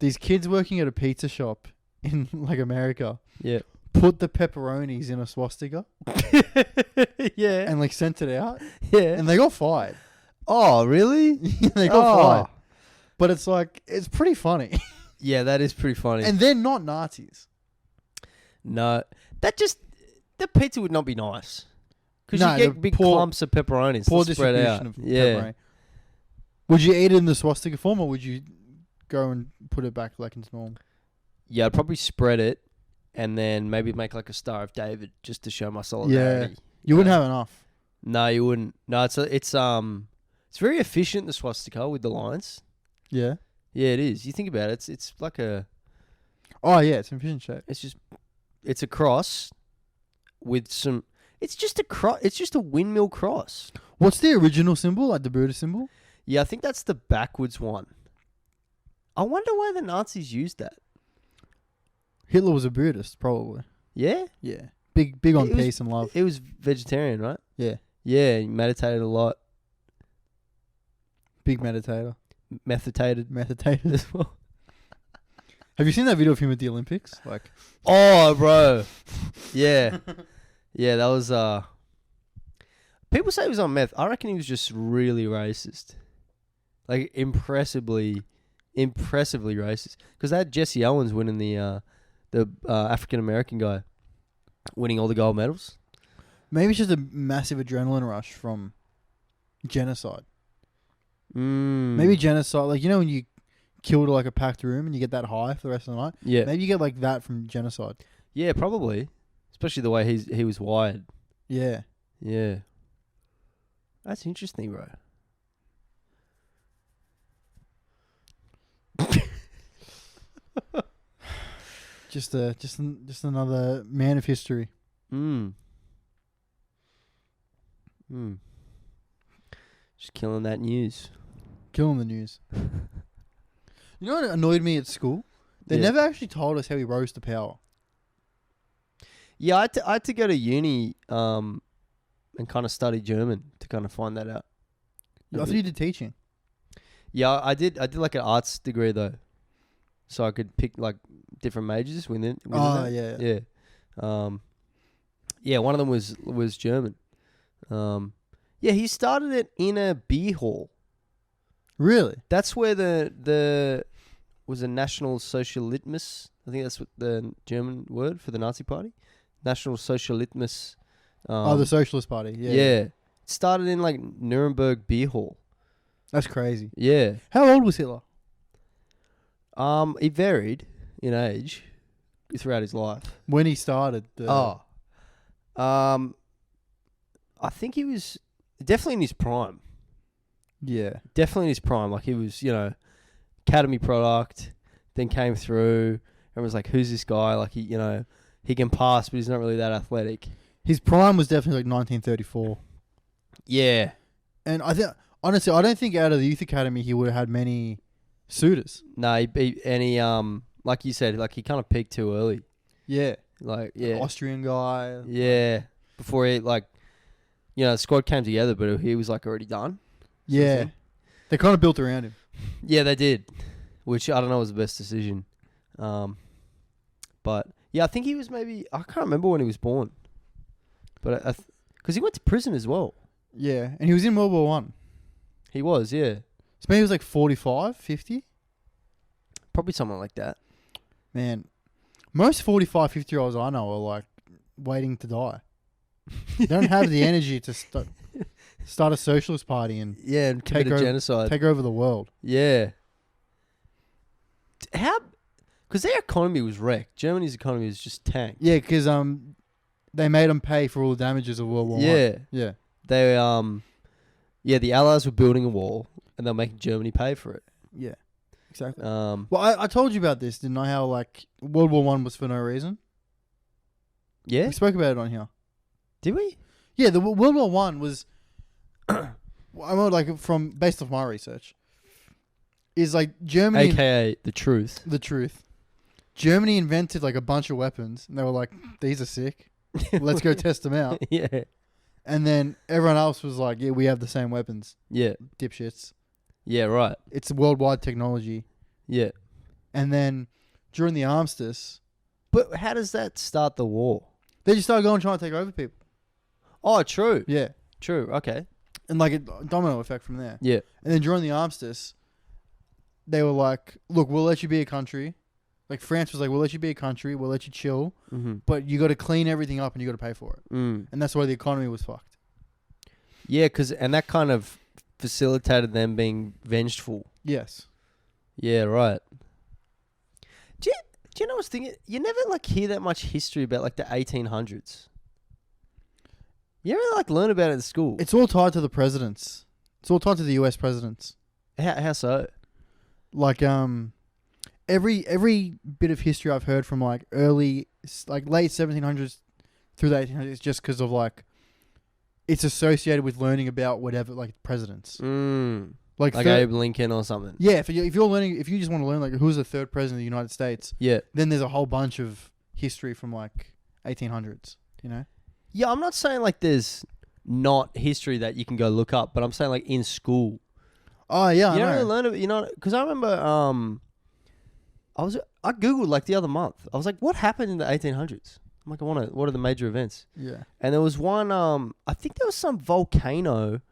these kids working at a pizza shop in like America Yeah. put the pepperonis in a swastika Yeah. and like sent it out Yeah. and they got fired. Oh, really? They got fired. But it's like it's pretty funny. Yeah, that is pretty funny. And they're not Nazis. No, the pizza would not be nice because No, you the get big poor- clumps of pepperonis Poor that spread distribution out. of Yeah. pepperoni. Would you eat it in the swastika form or would you go and put it back like it's normal? Yeah, I'd probably spread it and then maybe make like a Star of David just to show my solidarity. You wouldn't have enough. No, you wouldn't. No, it's very efficient, the swastika with the lines. Yeah. Yeah, it is. You think about it, it's like Oh yeah, it's an efficient shape. it's a cross with some. It's just a windmill cross. What's the original symbol? Like the Buddha symbol? Yeah, I think that's the backwards one. I wonder why the Nazis used that. Hitler was a Buddhist, probably. Yeah? Yeah. Big on It was- peace and love. It was vegetarian, right? Yeah. Yeah, he meditated a lot. Big meditator. Methodated Meditated. as well. Have you seen that video of him at the Olympics? Like, Oh, bro. Yeah. Yeah, that was people say he was on meth. I reckon he was just really racist. Like impressively racist. Because they had Jesse Owens winning the African American guy winning all the gold medals. maybe it's just a massive adrenaline rush from genocide. Maybe genocide, like, you know when you kill like a packed room and you get that high for the rest of the night? Yeah. Maybe you get like that from genocide. Yeah, probably. Especially the way he was wired. Yeah. Yeah. That's interesting, bro. Just another man of history. Just killing that news. Killing the news. You know what annoyed me at school? They Yeah. never actually told us how he rose to power. Yeah, I had to go to uni and kind of study German to kind of find that out. I thought you did teaching. Yeah, I did like an arts degree though, so I could pick like different majors within Oh, that. yeah. Yeah. Yeah, one of them was German. Yeah, he started it in a beer hall. Really? That's where the was a National Socialismus. I think that's what the German word for the Nazi Party. National Socialismus. The Socialist Party. Yeah. Yeah. It started in like Nuremberg beer hall. That's crazy. Yeah. How old was Hitler? He varied in age throughout his life. When he started. I think he was definitely in his prime. Yeah. Definitely in his prime. Like he was, Academy product, then came through. Everyone's like, who's this guy? Like he can pass, but he's not really that athletic. His prime was definitely like 1934. Yeah. And honestly, I don't think out of the youth academy he would have had many suitors. No, he like you said, like he kind of peaked too early. Yeah. Like, yeah. Austrian guy. Yeah. Before he, the squad came together, but he was like already done. Yeah. They kind of built around him. Yeah, they did. Which I don't know was the best decision. But yeah, I think he was maybe, I can't remember when he was born. But because he went to prison as well. Yeah. And he was in World War One. He was, yeah. So maybe he was like 45, 50? Probably something like that. Man, most 45, 50-year-olds I know are like waiting to die. They don't have the energy to start a socialist party and And commit a genocide. take over the world. Yeah. How? Because their economy was wrecked. Germany's economy was just tanked. Yeah, because they made them pay for all the damages of World War Yeah. One. Yeah. They the Allies were building a wall and they're making Germany pay for it. Yeah. Exactly. Um, Well, I told you about this, didn't I? How like World War One was for no reason. yeah. We spoke about it on here. Did we? Yeah, the World War One was, I'm like based off my research, is like Germany, AKA the truth. the truth. Germany invented like a bunch of weapons, and they were like, "These are sick. Let's go test them out." Yeah. And then everyone else was like, "Yeah, we have the same weapons, Yeah. dipshits. Yeah. Right. It's worldwide technology." Yeah. And then during the armistice, But how does that start the war? they just started going trying to take over people. Oh, true. Yeah, True. Okay. and like a domino effect from there. Yeah. And then during the armistice, they were like, "Look, we'll let you be a country." Like France was like, "We'll let you be a country. We'll let you chill, Mm-hmm. but you got to clean everything up and you got to pay for it." Mm. And that's why the economy was fucked. Yeah, and that kind of facilitated them being vengeful. Yes. Yeah, right. Do you know what I was thinking? You never like hear that much history about like the 1800s. You never like learn about it at school. It's all tied to the presidents. It's all tied to the US presidents. How so? Like every bit of history I've heard from like late 1700s through the 1800s is just because of like it's associated with learning about whatever like presidents. Like Abe Lincoln or something. Yeah, if you're learning, if you just want to learn like who's the third president of the United States, Yeah. then there's a whole bunch of history from like 1800s. You know? Yeah, I'm not saying like there's not history that you can go look up, but I'm saying like in school. Oh yeah, You I don't know. really learn it, you know, because I remember I googled like the other month. I was like, what happened in the 1800s? I'm like, what are the major events? Yeah. And there was one, I think there was some volcano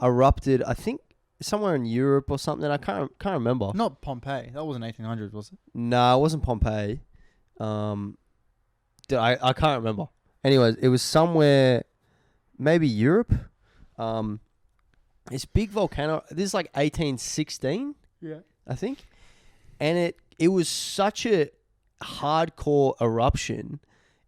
erupted, I think somewhere in Europe or something. I can't remember. Not Pompeii. That wasn't 1800s, was it? No, it wasn't Pompeii. I can't remember. Anyways, it was somewhere, maybe Europe. This big volcano. This is like 1816, Yeah. I think, and it was such a hardcore eruption.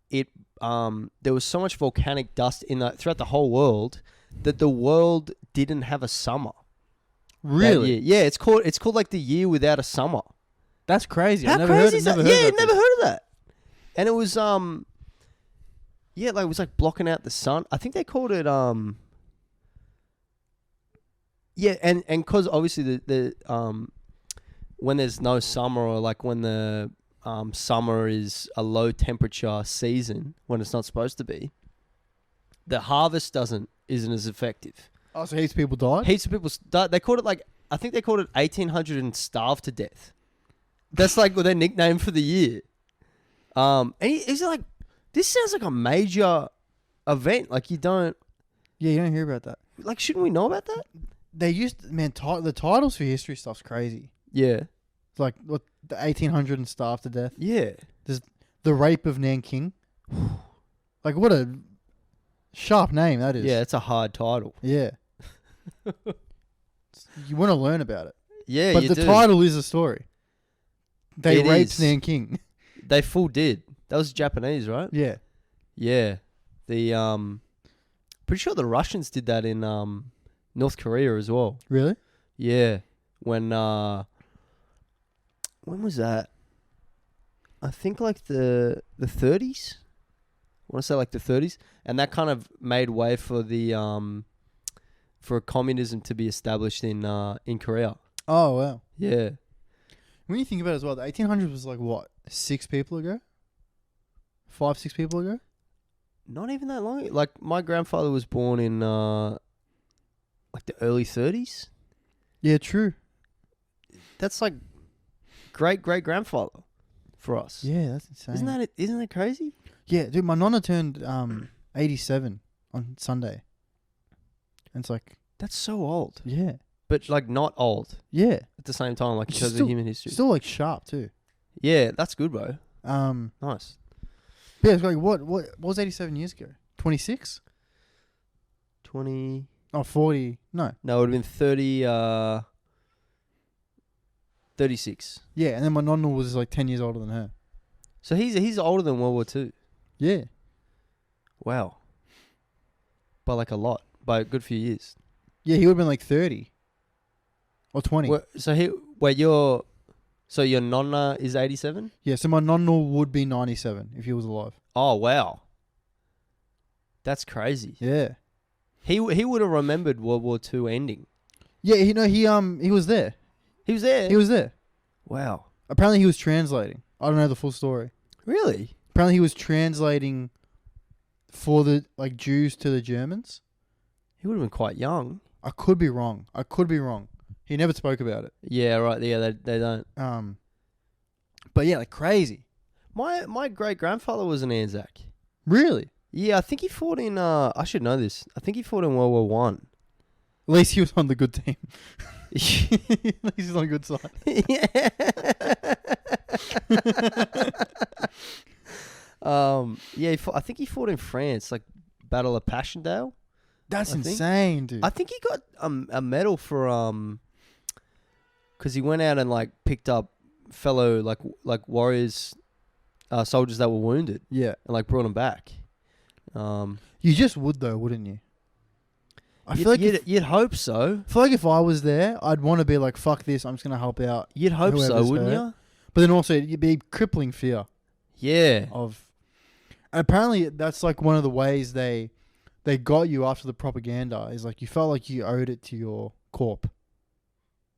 There was so much volcanic dust throughout the whole world that the world didn't have a summer. Really? That year. Yeah, it's called like the year without a summer. That's crazy. How I never crazy heard, is that? never heard Yeah, about never this. heard of that. And it was it was like blocking out the sun. I think they called it and because obviously the when there's no summer or like when the summer is a low temperature season when it's not supposed to be, the harvest isn't as effective. Oh, so heaps of people died? Heaps of people they called it I think they called it 1800 and starved to death. That's like their nickname for the year. And he's like, this sounds like a major event. Like you don't hear about that. like, shouldn't we know about that? They used, the titles for history stuff's crazy. Yeah, It's like what the 1800 and starved to death. yeah. The rape of Nanking. Like what a sharp name that is. Yeah, it's a hard title. Yeah. You want to learn about it. Yeah, But you the do. title is a story. They It raped is. Nanking. They full did. That was Japanese, right? Yeah. Yeah. The pretty sure the Russians did that in North Korea as well. Really? Yeah. When was that? I think like the 30s. I want to say like the 30s, and that kind of made way for the for communism to be established in Korea. Oh, wow. Yeah. When you think about it as well, the 1800s was like what? 6 people ago? 5, 6 people ago? Not even that long. Like my grandfather was born in like the early 30s. Yeah, true. That's like great grandfather for us. Yeah, that's insane. Isn't that crazy? Yeah, dude, my nonna turned 87 on Sunday. And it's like, That's so old. yeah. but like not old Yeah. at the same time, like in She's terms still- of human history. Still like sharp too. Yeah, that's good, bro. But Nice. yeah, it's like what was 87 years ago? 26? 20. Oh, 40. No. No, it would have been 30. 36. Yeah, and then my nonna was like 10 years older than her. So he's older than World War II. Yeah. Wow. By like a lot. By a good few years. Yeah, he would have been like 30 or 20. So your nonna is 87? Yeah, so my nonna would be 97 if he was alive. Oh, wow. That's crazy. Yeah. He would have remembered World War II ending. Yeah, he was there. He was there. He was there. Wow. Apparently he was translating. I don't know the full story. Really? Apparently he was translating for the like Jews to the Germans. He would have been quite young. I could be wrong. He never spoke about it. Yeah, right. Yeah, they don't. But yeah, like crazy. My great grandfather was an Anzac. Really? Yeah, I think he fought in. I should know this. I think he fought in World War One. At least he was on the good team. At least he's on a good side. Yeah. Yeah. I think he fought in France, like Battle of Passchendaele. That's I think. insane, dude. I think he got a medal for because he went out and like picked up fellow like warriors, soldiers that were wounded, Yeah. and like brought them back. You just would though, wouldn't you? I You'd- feel like you'd hope so. if I was there, I'd want to be like, fuck this, I'm just gonna help out. You'd hope so, Whoever's wouldn't hurt. you? But then also it'd be crippling fear Yeah. of. And apparently that's like one of the ways they got you after the propaganda is like you felt like you owed it to your corp.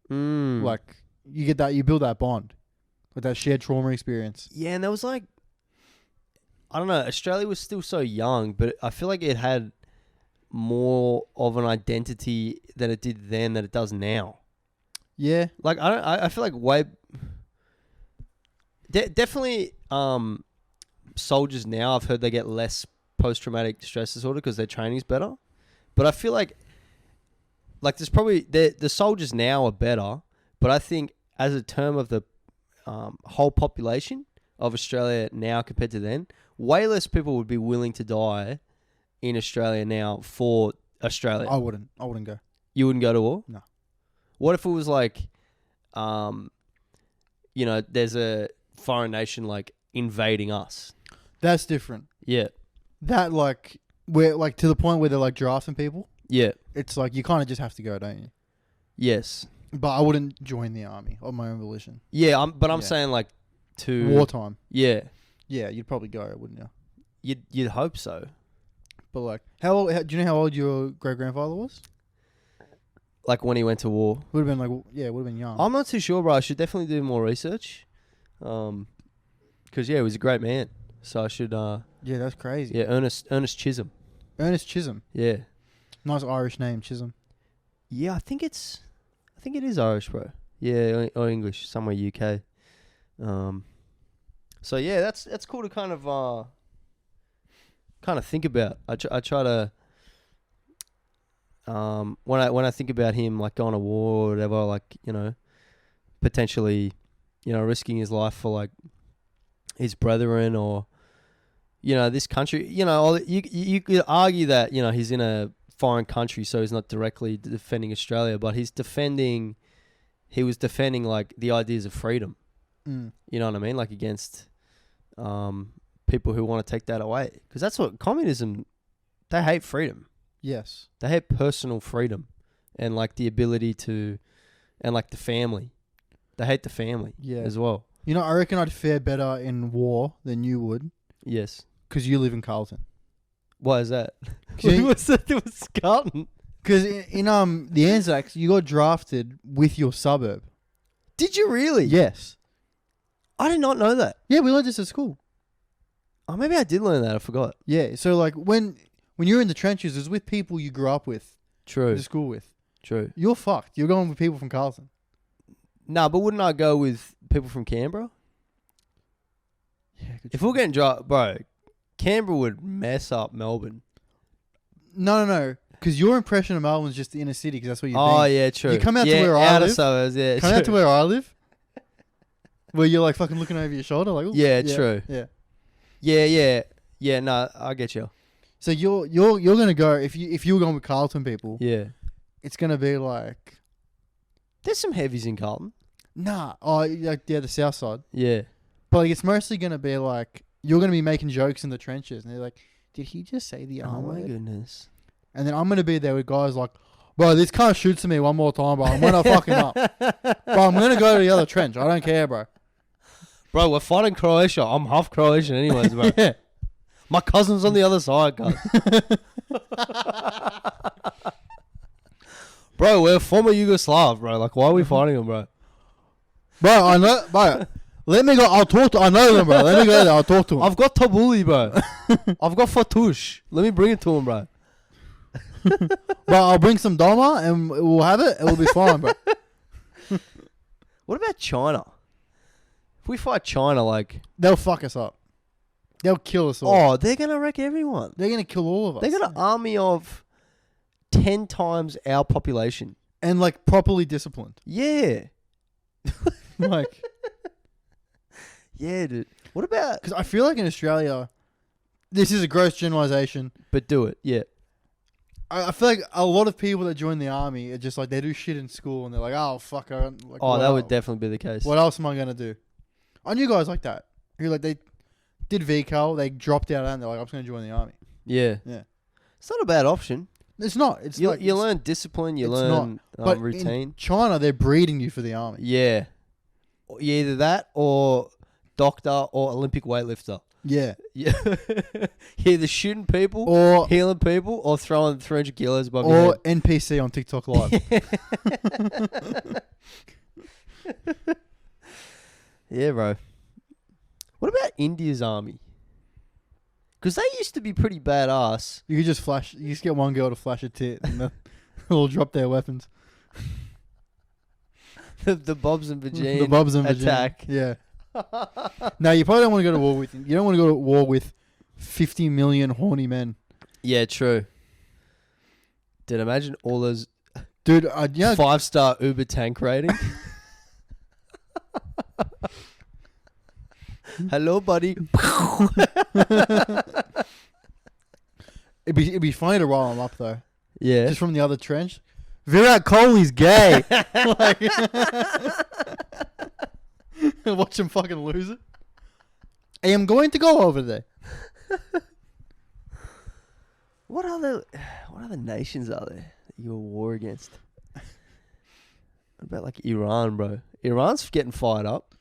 Mm. Like you get that, you build that bond, with that shared trauma experience. Yeah, and there was like, I don't know, Australia was still so young, but I feel like it had more of an identity than it did then than it does now. Yeah. Like I feel like definitely soldiers now, I've heard they get less post-traumatic stress disorder because their training's better. But I feel like there's probably the soldiers now are better, but I think as a term of the whole population of Australia now compared to then, way less people would be willing to die in Australia now for Australia. I wouldn't go. You wouldn't go to war? No. What if it was like, there's a foreign nation like invading us? That's different. Yeah. That like where like to the point where they're like drafting people. Yeah. It's like you kind of just have to go, don't you? Yes. But I wouldn't join the army of my own volition. Yeah, I'm Yeah. saying like to Wartime. Yeah. Yeah, you'd probably go, wouldn't you? You'd hope so. But like, how old? Do you know how old your great grandfather was? Like when he went to war. Would have been like, yeah, would have been young. I'm not too sure, bro. I should definitely do more research. Because he was a great man. So I should Yeah, that's crazy. yeah, Ernest Chisholm. Ernest Chisholm. Yeah. Nice Irish name, Chisholm. Yeah, I think it is Irish, bro. Yeah, or English, somewhere UK. So yeah, that's cool to kind of think about. I try to when I think about him like going to war or whatever, like, potentially, risking his life for like his brethren or this country, you could argue that he's in a foreign country, so he's not directly defending Australia, but he was defending like the ideas of freedom. Mm. You know what I mean? Like against people who want to take that away. Because that's what communism, they hate freedom. Yes. They hate personal freedom and like the ability to, and like the family. They hate the family as well. I reckon I'd fare better in war than you would. Yes. Because you live in Carlton. Why is that? What's that? It was Carlton. Because in the Anzacs, you got drafted with your suburb. Did you really? Yes. I did not know that. Yeah, we learned this at school. Oh, maybe I did learn that. I forgot. Yeah, so like when you're in the trenches, it's with people you grew up with, True. to school with. True. You're fucked. You're going with people from Carlton. Nah, but wouldn't I go with people from Canberra? Yeah, good If we're getting bro, Canberra would mess up Melbourne. No. Because your impression of Melbourne's just the inner city, because that's where you've Oh been. yeah, true. You come out to yeah, where I outer live. suburbs, yeah. Come out to true. where I live, where you're like fucking looking over your shoulder, like, ooh, Yeah, true. yeah. Yeah. No, I get you. So you're gonna go if you were going with Carlton people, Yeah. it's gonna be like, There's some heavies in Carlton. nah, like the south side, Yeah. but like it's mostly gonna be like you're gonna be making jokes in the trenches, and they're like, did he just say the R Oh my word? goodness. And then I'm gonna be there with guys like, bro, this car shoots at me one more time, bro. I'm gonna fuck him up, bro. I'm gonna go to the other trench. I don't care, bro. Bro, we're fighting Croatia. I'm half Croatian anyways, bro. Yeah. My cousin's on the other side, guys. Bro, we're former Yugoslav, bro. Like, why are we fighting them, bro? Bro, I know, bro. Let me go. I'll talk to. I know them, bro. Let me go there. I'll talk to him. I've got Tabuli, bro. I've got Fatouche. Let me bring it to him, bro. Bro, I'll bring some Doma and we'll have it. It will be fine, bro. What about China? If we fight China, like... They'll fuck us up. They'll kill us all. Oh, they're going to wreck everyone. They're gonna kill all of us. They got an army of 10 times our population. And like properly disciplined. Yeah. Like, Yeah, dude. What about... because I feel like in Australia, this is a gross generalization. But do it, yeah. I feel like a lot of people that join the army are just like they do shit in school and they're like, oh fuck, I don't, like. Oh, what that else? would definitely be the case. What else am I gonna do? I knew guys like that who like they did VCAL, they dropped out and they're like, I'm just gonna join the army. Yeah. Yeah. It's not a bad option. It's not. It's You, like you learn discipline, you it's learn but routine. in China, they're breeding you for the army. Yeah. Either that or doctor or Olympic weightlifter. Yeah. Yeah. You're either shooting people, Or healing people, or throwing 300 kilos above your or NPC on TikTok Live. head. Yeah, bro. What about India's army? Because they used to be pretty badass. You could just flash. You just get one girl to flash a tit, and they'll all drop their weapons. The Bobs and Virgin The Bobs and Virgin. attack. Yeah. No, you probably don't want to go to war with. You don't want to go to war with 50 million horny men, Yeah, true. Dude, imagine all those dude. Yeah. 5-star Uber tank rating. Hello, buddy. It'd be funny to roll them up though, Yeah. just from the other trench. Virat Kohli's gay. Like, watch him fucking lose it. I am going to go over there. What other nations are there that you're at war against? What about like Iran, bro? Iran's getting fired up.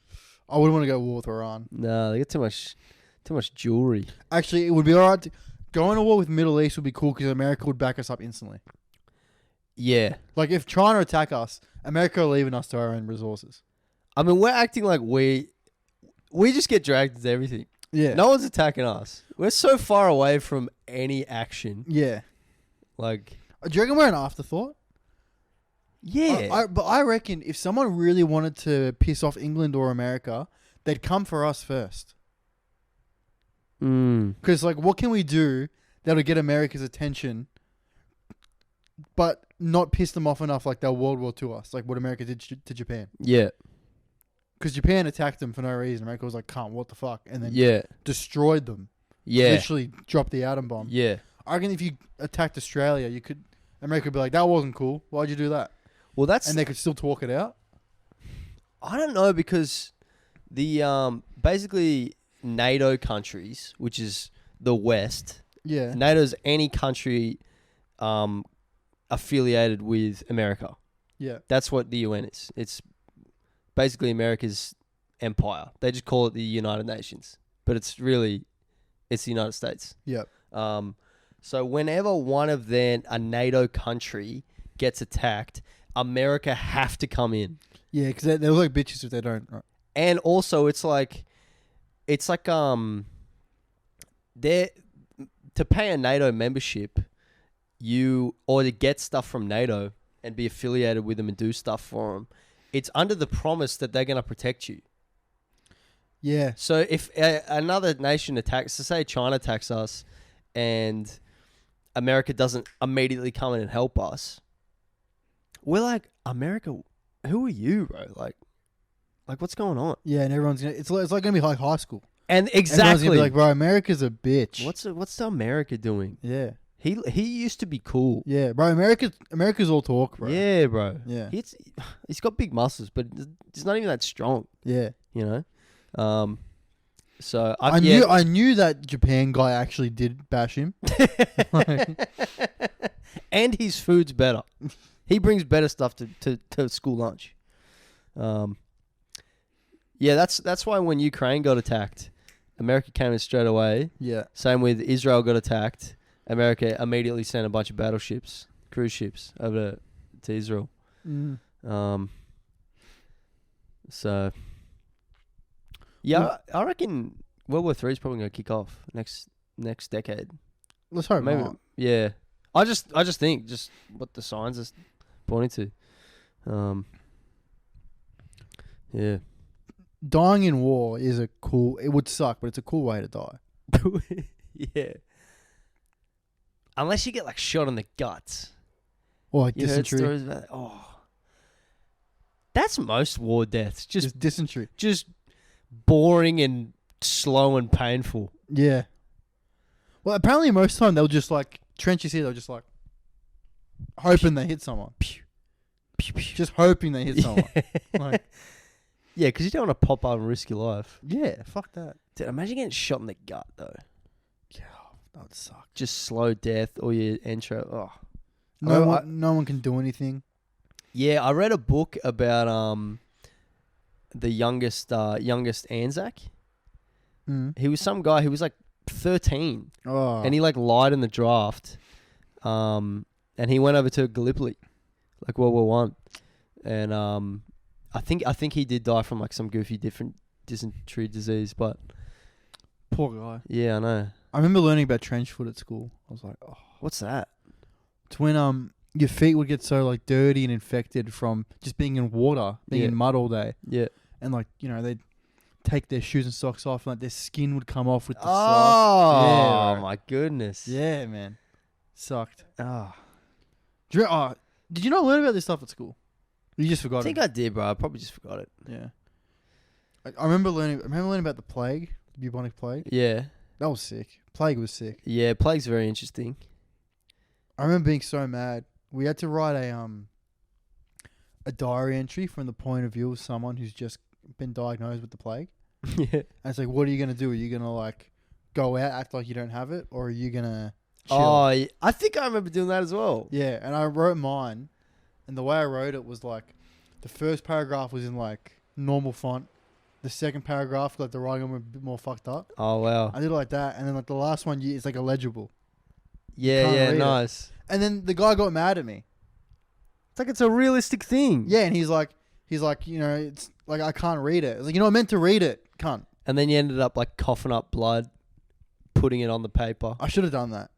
I wouldn't want to go to war with Iran. No, they get too much jewelry. Actually, it would be alright. Going to war with Middle East would be cool because America would back us up instantly. Yeah. Like if China attack us, America are leaving us to our own resources. I mean, we're acting like we just get dragged into everything. Yeah. No one's attacking us. We're so far away from any action. Yeah. Like, Do you reckon we're an afterthought? yeah. But I reckon if someone really wanted to piss off England or America, they'd come for us first. Because, like, what can we do that'll get America's attention, but not piss them off enough like they'll World War II us, like what America did to Japan? Yeah. Because Japan attacked them for no reason. America was like, "Can't, what the fuck?" And then Yeah. destroyed them. Yeah. Literally dropped the atom bomb. Yeah. I reckon if you attacked Australia, America would be like, "That wasn't cool. Why'd you do that?" Well, that's... And they could still talk it out. I don't know, because the basically NATO countries, which is the West, Yeah. NATO's any country affiliated with America. Yeah. That's what the UN is. It's basically America's empire. They just call it the United Nations, but it's the United States. Yeah. So whenever a NATO country gets attacked, America have to come in. Yeah, because they're like bitches if they don't. Right. And also, they're to pay a NATO membership, or to get stuff from NATO and be affiliated with them and do stuff for them. It's under the promise that they're going to protect you. Yeah. So if another nation attacks, so say China attacks us, and America doesn't immediately come in and help us, we're like, America, who are you, bro? Like what's going on? Yeah, and everyone's gonna. It's like gonna be like high school. And Everyone's exactly, gonna be like, bro, America's a bitch. what's the America doing? Yeah, He used to be cool. yeah, bro. America's all talk, bro. Yeah, bro. Yeah. He's got big muscles, but he's not even that strong. Yeah. You know. So I knew that Japan guy actually did bash him. And his food's better. He brings better stuff to school lunch. Yeah, that's why when Ukraine got attacked, America came in straight away. Yeah. Same with Israel got attacked. America immediately sent a bunch of battleships, cruise ships over to Israel. Mm. So yeah, I reckon World War III is probably gonna kick off next decade. Let's hope Maybe. not. Yeah. I just think just what the signs are pointing to. Yeah. Dying in war is a cool. It would suck, but it's a cool way to die. Yeah. Unless you get like shot in the guts. Or like You heard dysentery. stories about that? Oh. That's most war deaths. Just dysentery. just boring and slow and painful. Yeah. Well, apparently most of the time they'll just like trenches here. They'll just like hoping they hit someone. Just hoping they hit someone. Like, yeah, because you don't want to pop up and risk your life. yeah, fuck that. Dude, imagine getting shot in the gut though. Yeah, that would suck. Just slow death or your intro. Oh. No one can do anything. Yeah, I read a book about the youngest Anzac. Mm. He was some guy who was like 13 Oh. and he like lied in the draft. And he went over to Gallipoli, like World War One. And I think he did die from like some goofy different dysentery disease, but Poor guy. yeah, I know. I remember learning about trench foot at school. I was like, oh. What's that? It's when your feet would get so like dirty and infected from just being in water, being Yeah. in mud all day. Yeah. And like, you know, they'd take their shoes and socks off and like their skin would come off with the Oh Yeah, my goodness. Yeah, man. Sucked. Oh. Did you not learn about this stuff at school? You just forgot I think it. I did, bro. I probably just forgot it. Yeah. I remember learning about the plague, the bubonic plague. Yeah. That was sick. Plague was sick. Yeah, plague's very interesting. I remember being so mad. We had to write a diary entry from the point of view of someone who's just been diagnosed with the plague. Yeah. And it's like, what are you going to do? Are you going to like go out, act like you don't have it? Or are you going to chill? Oh, yeah. I think I remember doing that as well. Yeah. And I wrote mine. And the way I wrote it was like, the first paragraph was in like normal font. The second paragraph, like the writing was a bit more fucked up. Oh, wow. I did it like that. And then like the last one, it's like illegible. Yeah, can't yeah, read it. nice. And then the guy got mad at me. It's like it's a realistic thing. Yeah, and he's like, you know, it's like I can't read it. It's like, you're not meant to read it, cunt. And then you ended up like coughing up blood, putting it on the paper. I should have done that,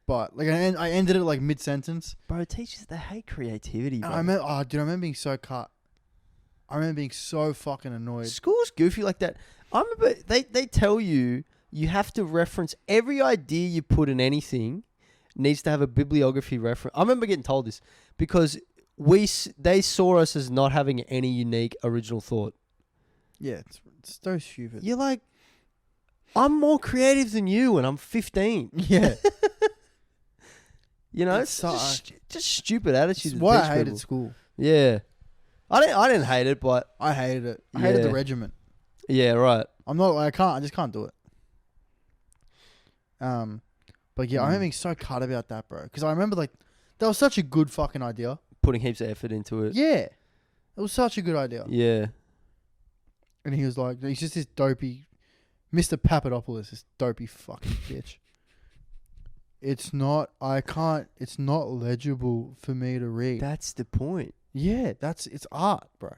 but like I ended it like mid sentence. Bro, teachers, they hate creativity, bro. I remember being so cut. I remember being so fucking annoyed. School's goofy like that. I remember they tell you have to reference every idea you put in anything needs to have a bibliography reference. I remember getting told this because they saw us as not having any unique original thought. Yeah, it's so stupid. You're like, I'm more creative than you, and I'm 15. Yeah, You know, It's it's just stupid attitude. that's to why teach I hated people. school. Yeah, I didn't hate it, but I hated it. I hated the Yeah. regiment. yeah, right. I'm not like I just can't do it. But yeah, I remember being so cut about that, bro. Because I remember like that was such a good fucking idea. Putting heaps of effort into it. Yeah, it was such a good idea. Yeah. And he was like, he's just this dopey, Mr. Papadopoulos, this dopey fucking bitch. It's not legible for me to read. That's the point. Yeah, it's art, bro.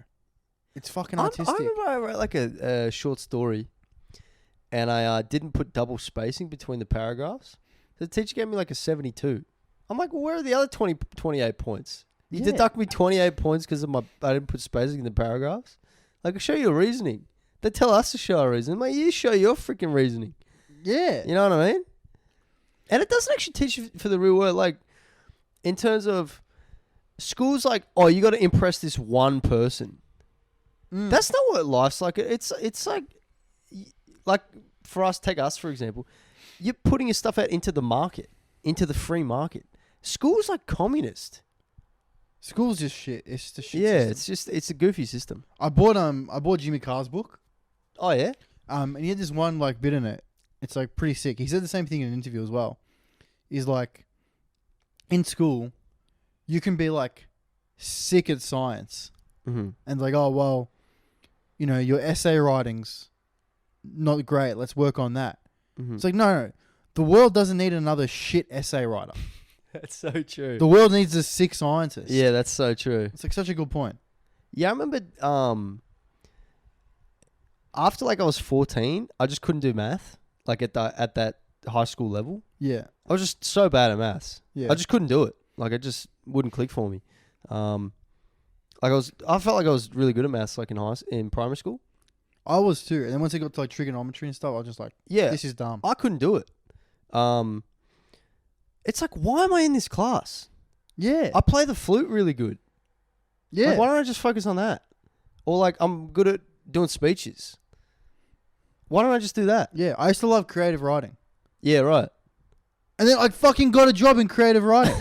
It's fucking I artistic. remember I wrote like a short story, and I didn't put double spacing between the paragraphs. The teacher gave me like a 72. I'm like, well, where are the other 28 points? You Yeah. deduct me 28 points because I didn't put spacing in the paragraphs? Like, I'll show you a reasoning. They tell us to show our reasoning. Like, you show your freaking reasoning. Yeah. You know what I mean? And it doesn't actually teach you for the real world. Like, in terms of schools, like, oh, you got to impress this one person. That's not what life's like. It's like for us, take us for example. You're putting your stuff out into the market, into the free market. School's like communist. School's just shit. It's just a shit Yeah, system. it's a goofy system. I bought Jimmy Carr's book. Oh yeah. And he had this one like bit in it. It's like pretty sick. He said the same thing in an interview as well. He's like, in school, you can be like sick at science, and like, oh well, you know, your essay writing's not great. Let's work on that. It's like, no, the world doesn't need another shit essay writer. That's so true. The world needs a sick scientist. Yeah, that's so true. It's like such a good point. Yeah, I remember after like I was 14, I just couldn't do math. Like at that high school level. Yeah. I was just so bad at maths. Yeah. I just couldn't do it. Like it just wouldn't click for me. I felt like I was really good at maths like in primary school. I was too. And then once I got to like trigonometry and stuff, I was just like, yeah, this is dumb. I couldn't do it. It's like, why am I in this class? Yeah. I play the flute really good. Yeah. Like, why don't I just focus on that? Or like, I'm good at doing speeches. Why don't I just do that? Yeah. I used to love creative writing. Yeah, right. And then I fucking got a job in creative writing.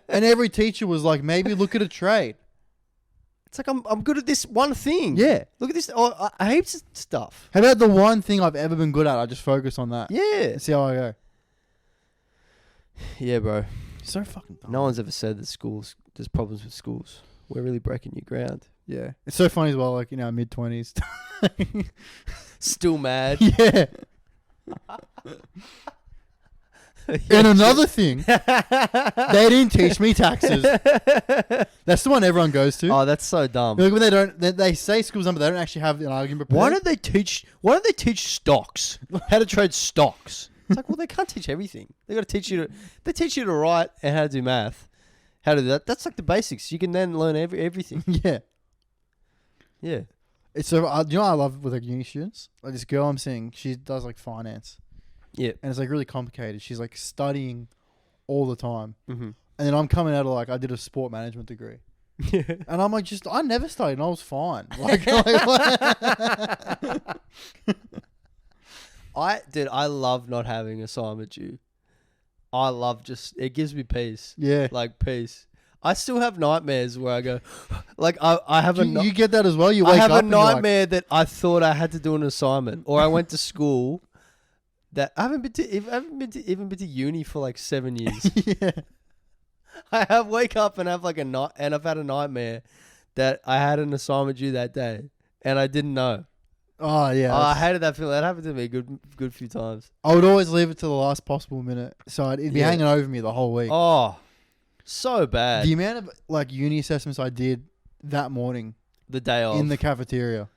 And every teacher was like, maybe look at a trade. It's like, I'm good at this one thing. Yeah. Look at this. Oh, I heaps of stuff. How about the one thing I've ever been good at? I just focus on that. Yeah. And see how I go. Yeah, bro. So fucking dumb. No one's ever said that there's problems with schools. We're really breaking new ground. Yeah. It's so funny as well, like, you know, mid-20s. Still mad. Yeah. And another thing, they didn't teach me taxes. That's the one everyone goes to. Oh, that's so dumb. Like when they say school's number, they don't actually have an argument prepared. Why don't they teach stocks? How to trade stocks? It's like, well, they can't teach everything. They they teach you to write and how to do math. How to do that. That's like the basics. You can then learn everything. Yeah. Yeah. It's so, you know what I love with like uni students? Like this girl I'm seeing, she does like finance. Yeah. And it's like really complicated. She's like studying all the time. Mm-hmm. And then I'm coming out of like, I did a sport management degree. Yeah. And I'm like, I never studied and I was fine. Like I love not having assignment due. I love it gives me peace. Yeah. Like peace. I still have nightmares where I go, like I have you get that as well? You wake I have up a and you're like, nightmare that I thought I had to do an assignment, or I went to school that I haven't even been to uni for like 7 years. yeah. I wake up and have like and I've had a nightmare that I had an assignment due that day and I didn't know. Oh yeah. Oh, I hated that feeling. That happened to me a good few times. I would always leave it to the last possible minute, so it'd be Yeah. hanging over me the whole week. Oh, so bad. The amount of like uni assessments I did that morning The day off. in the cafeteria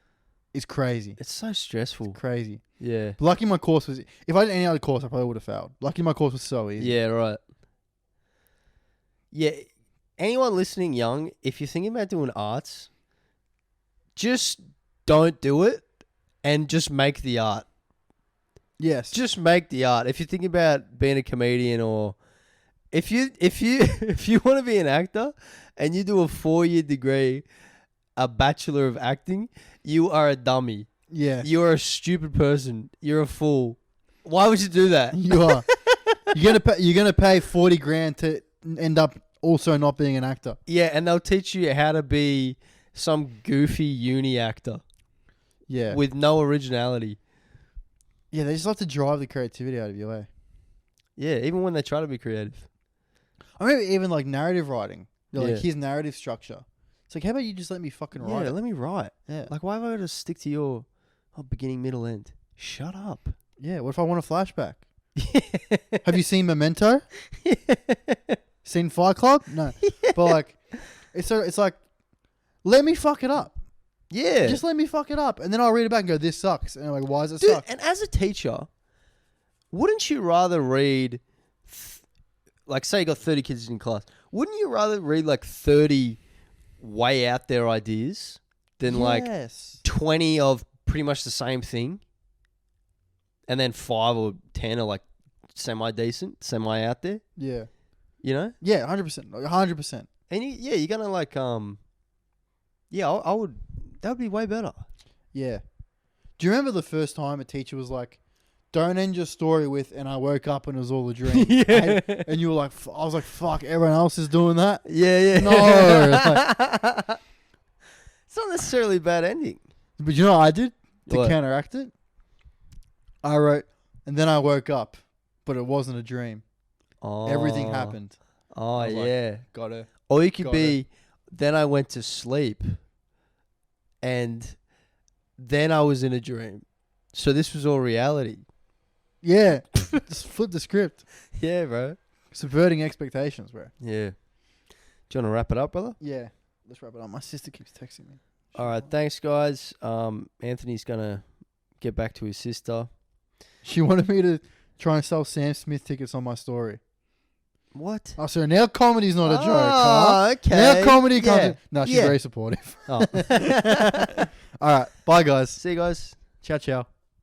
is crazy. It's so stressful. Crazy. Yeah. But lucky my course was. If I did any other course, I probably would have failed. Lucky my course was so easy. Yeah, right. Yeah. Anyone listening young, if you're thinking about doing arts, just don't do it and just make the art. Yes. Just make the art. If you're thinking about being a comedian or if you want to be an actor and you do a 4-year degree, a bachelor of acting, you are a dummy. Yeah. You are a stupid person. You're a fool. Why would you do that? You are. You're gonna pay 40 grand to end up also not being an actor. Yeah, and they'll teach you how to be some goofy uni actor. Yeah. With no originality. Yeah, they just have to drive the creativity out of you, eh? Yeah, even when they try to be creative. I remember even like narrative writing. They're Yeah. like, here's narrative structure. It's like, how about you just let me fucking write Yeah, it? let me write. Yeah. Like, why have I got to stick to your beginning, middle, end? Shut up. Yeah, what if I want a flashback? Have you seen Memento? Seen Fight Club? No. But like, it's like, let me fuck it up. Yeah. Just let me fuck it up. And then I'll read it back and go, this sucks. And I'm like, why does it Dude, suck? and as a teacher, wouldn't you rather read, like, say you got 30 kids in class, wouldn't you rather read like 30 way out there ideas than like Yes. 20 of pretty much the same thing? And then 5 or 10 are like semi decent, semi out there. Yeah. You know. Yeah, 100%. 100%. And you're gonna like Yeah, I would. That would be way better. Yeah. Do you remember the first time a teacher was like, "Don't end your story with," and I woke up and it was all a dream. Yeah. And you were like, I was like, "Fuck, everyone else is doing that." Yeah. No. Like, it's not necessarily a bad ending. but you know what I did to What? counteract it? I wrote, and then I woke up, but it wasn't a dream. Oh. Everything happened. Oh I was like, yeah. Got it. Or you could got be. Then I went to sleep, and then I was in a dream. So this was all reality. Yeah. Just flip the script. Yeah, bro. Subverting expectations, bro. Yeah. Do you want to wrap it up, brother? Yeah. Let's wrap it up. My sister keeps texting me. All right. Thanks, guys. Anthony's gonna get back to his sister. She wanted me to try and sell Sam Smith tickets on my story. What? Oh, so now comedy's not a joke, Oh, huh? okay. Now comedy comes Yeah. in. No, she's Yeah. very supportive. Oh. All right. Bye, guys. See you guys. Ciao, ciao.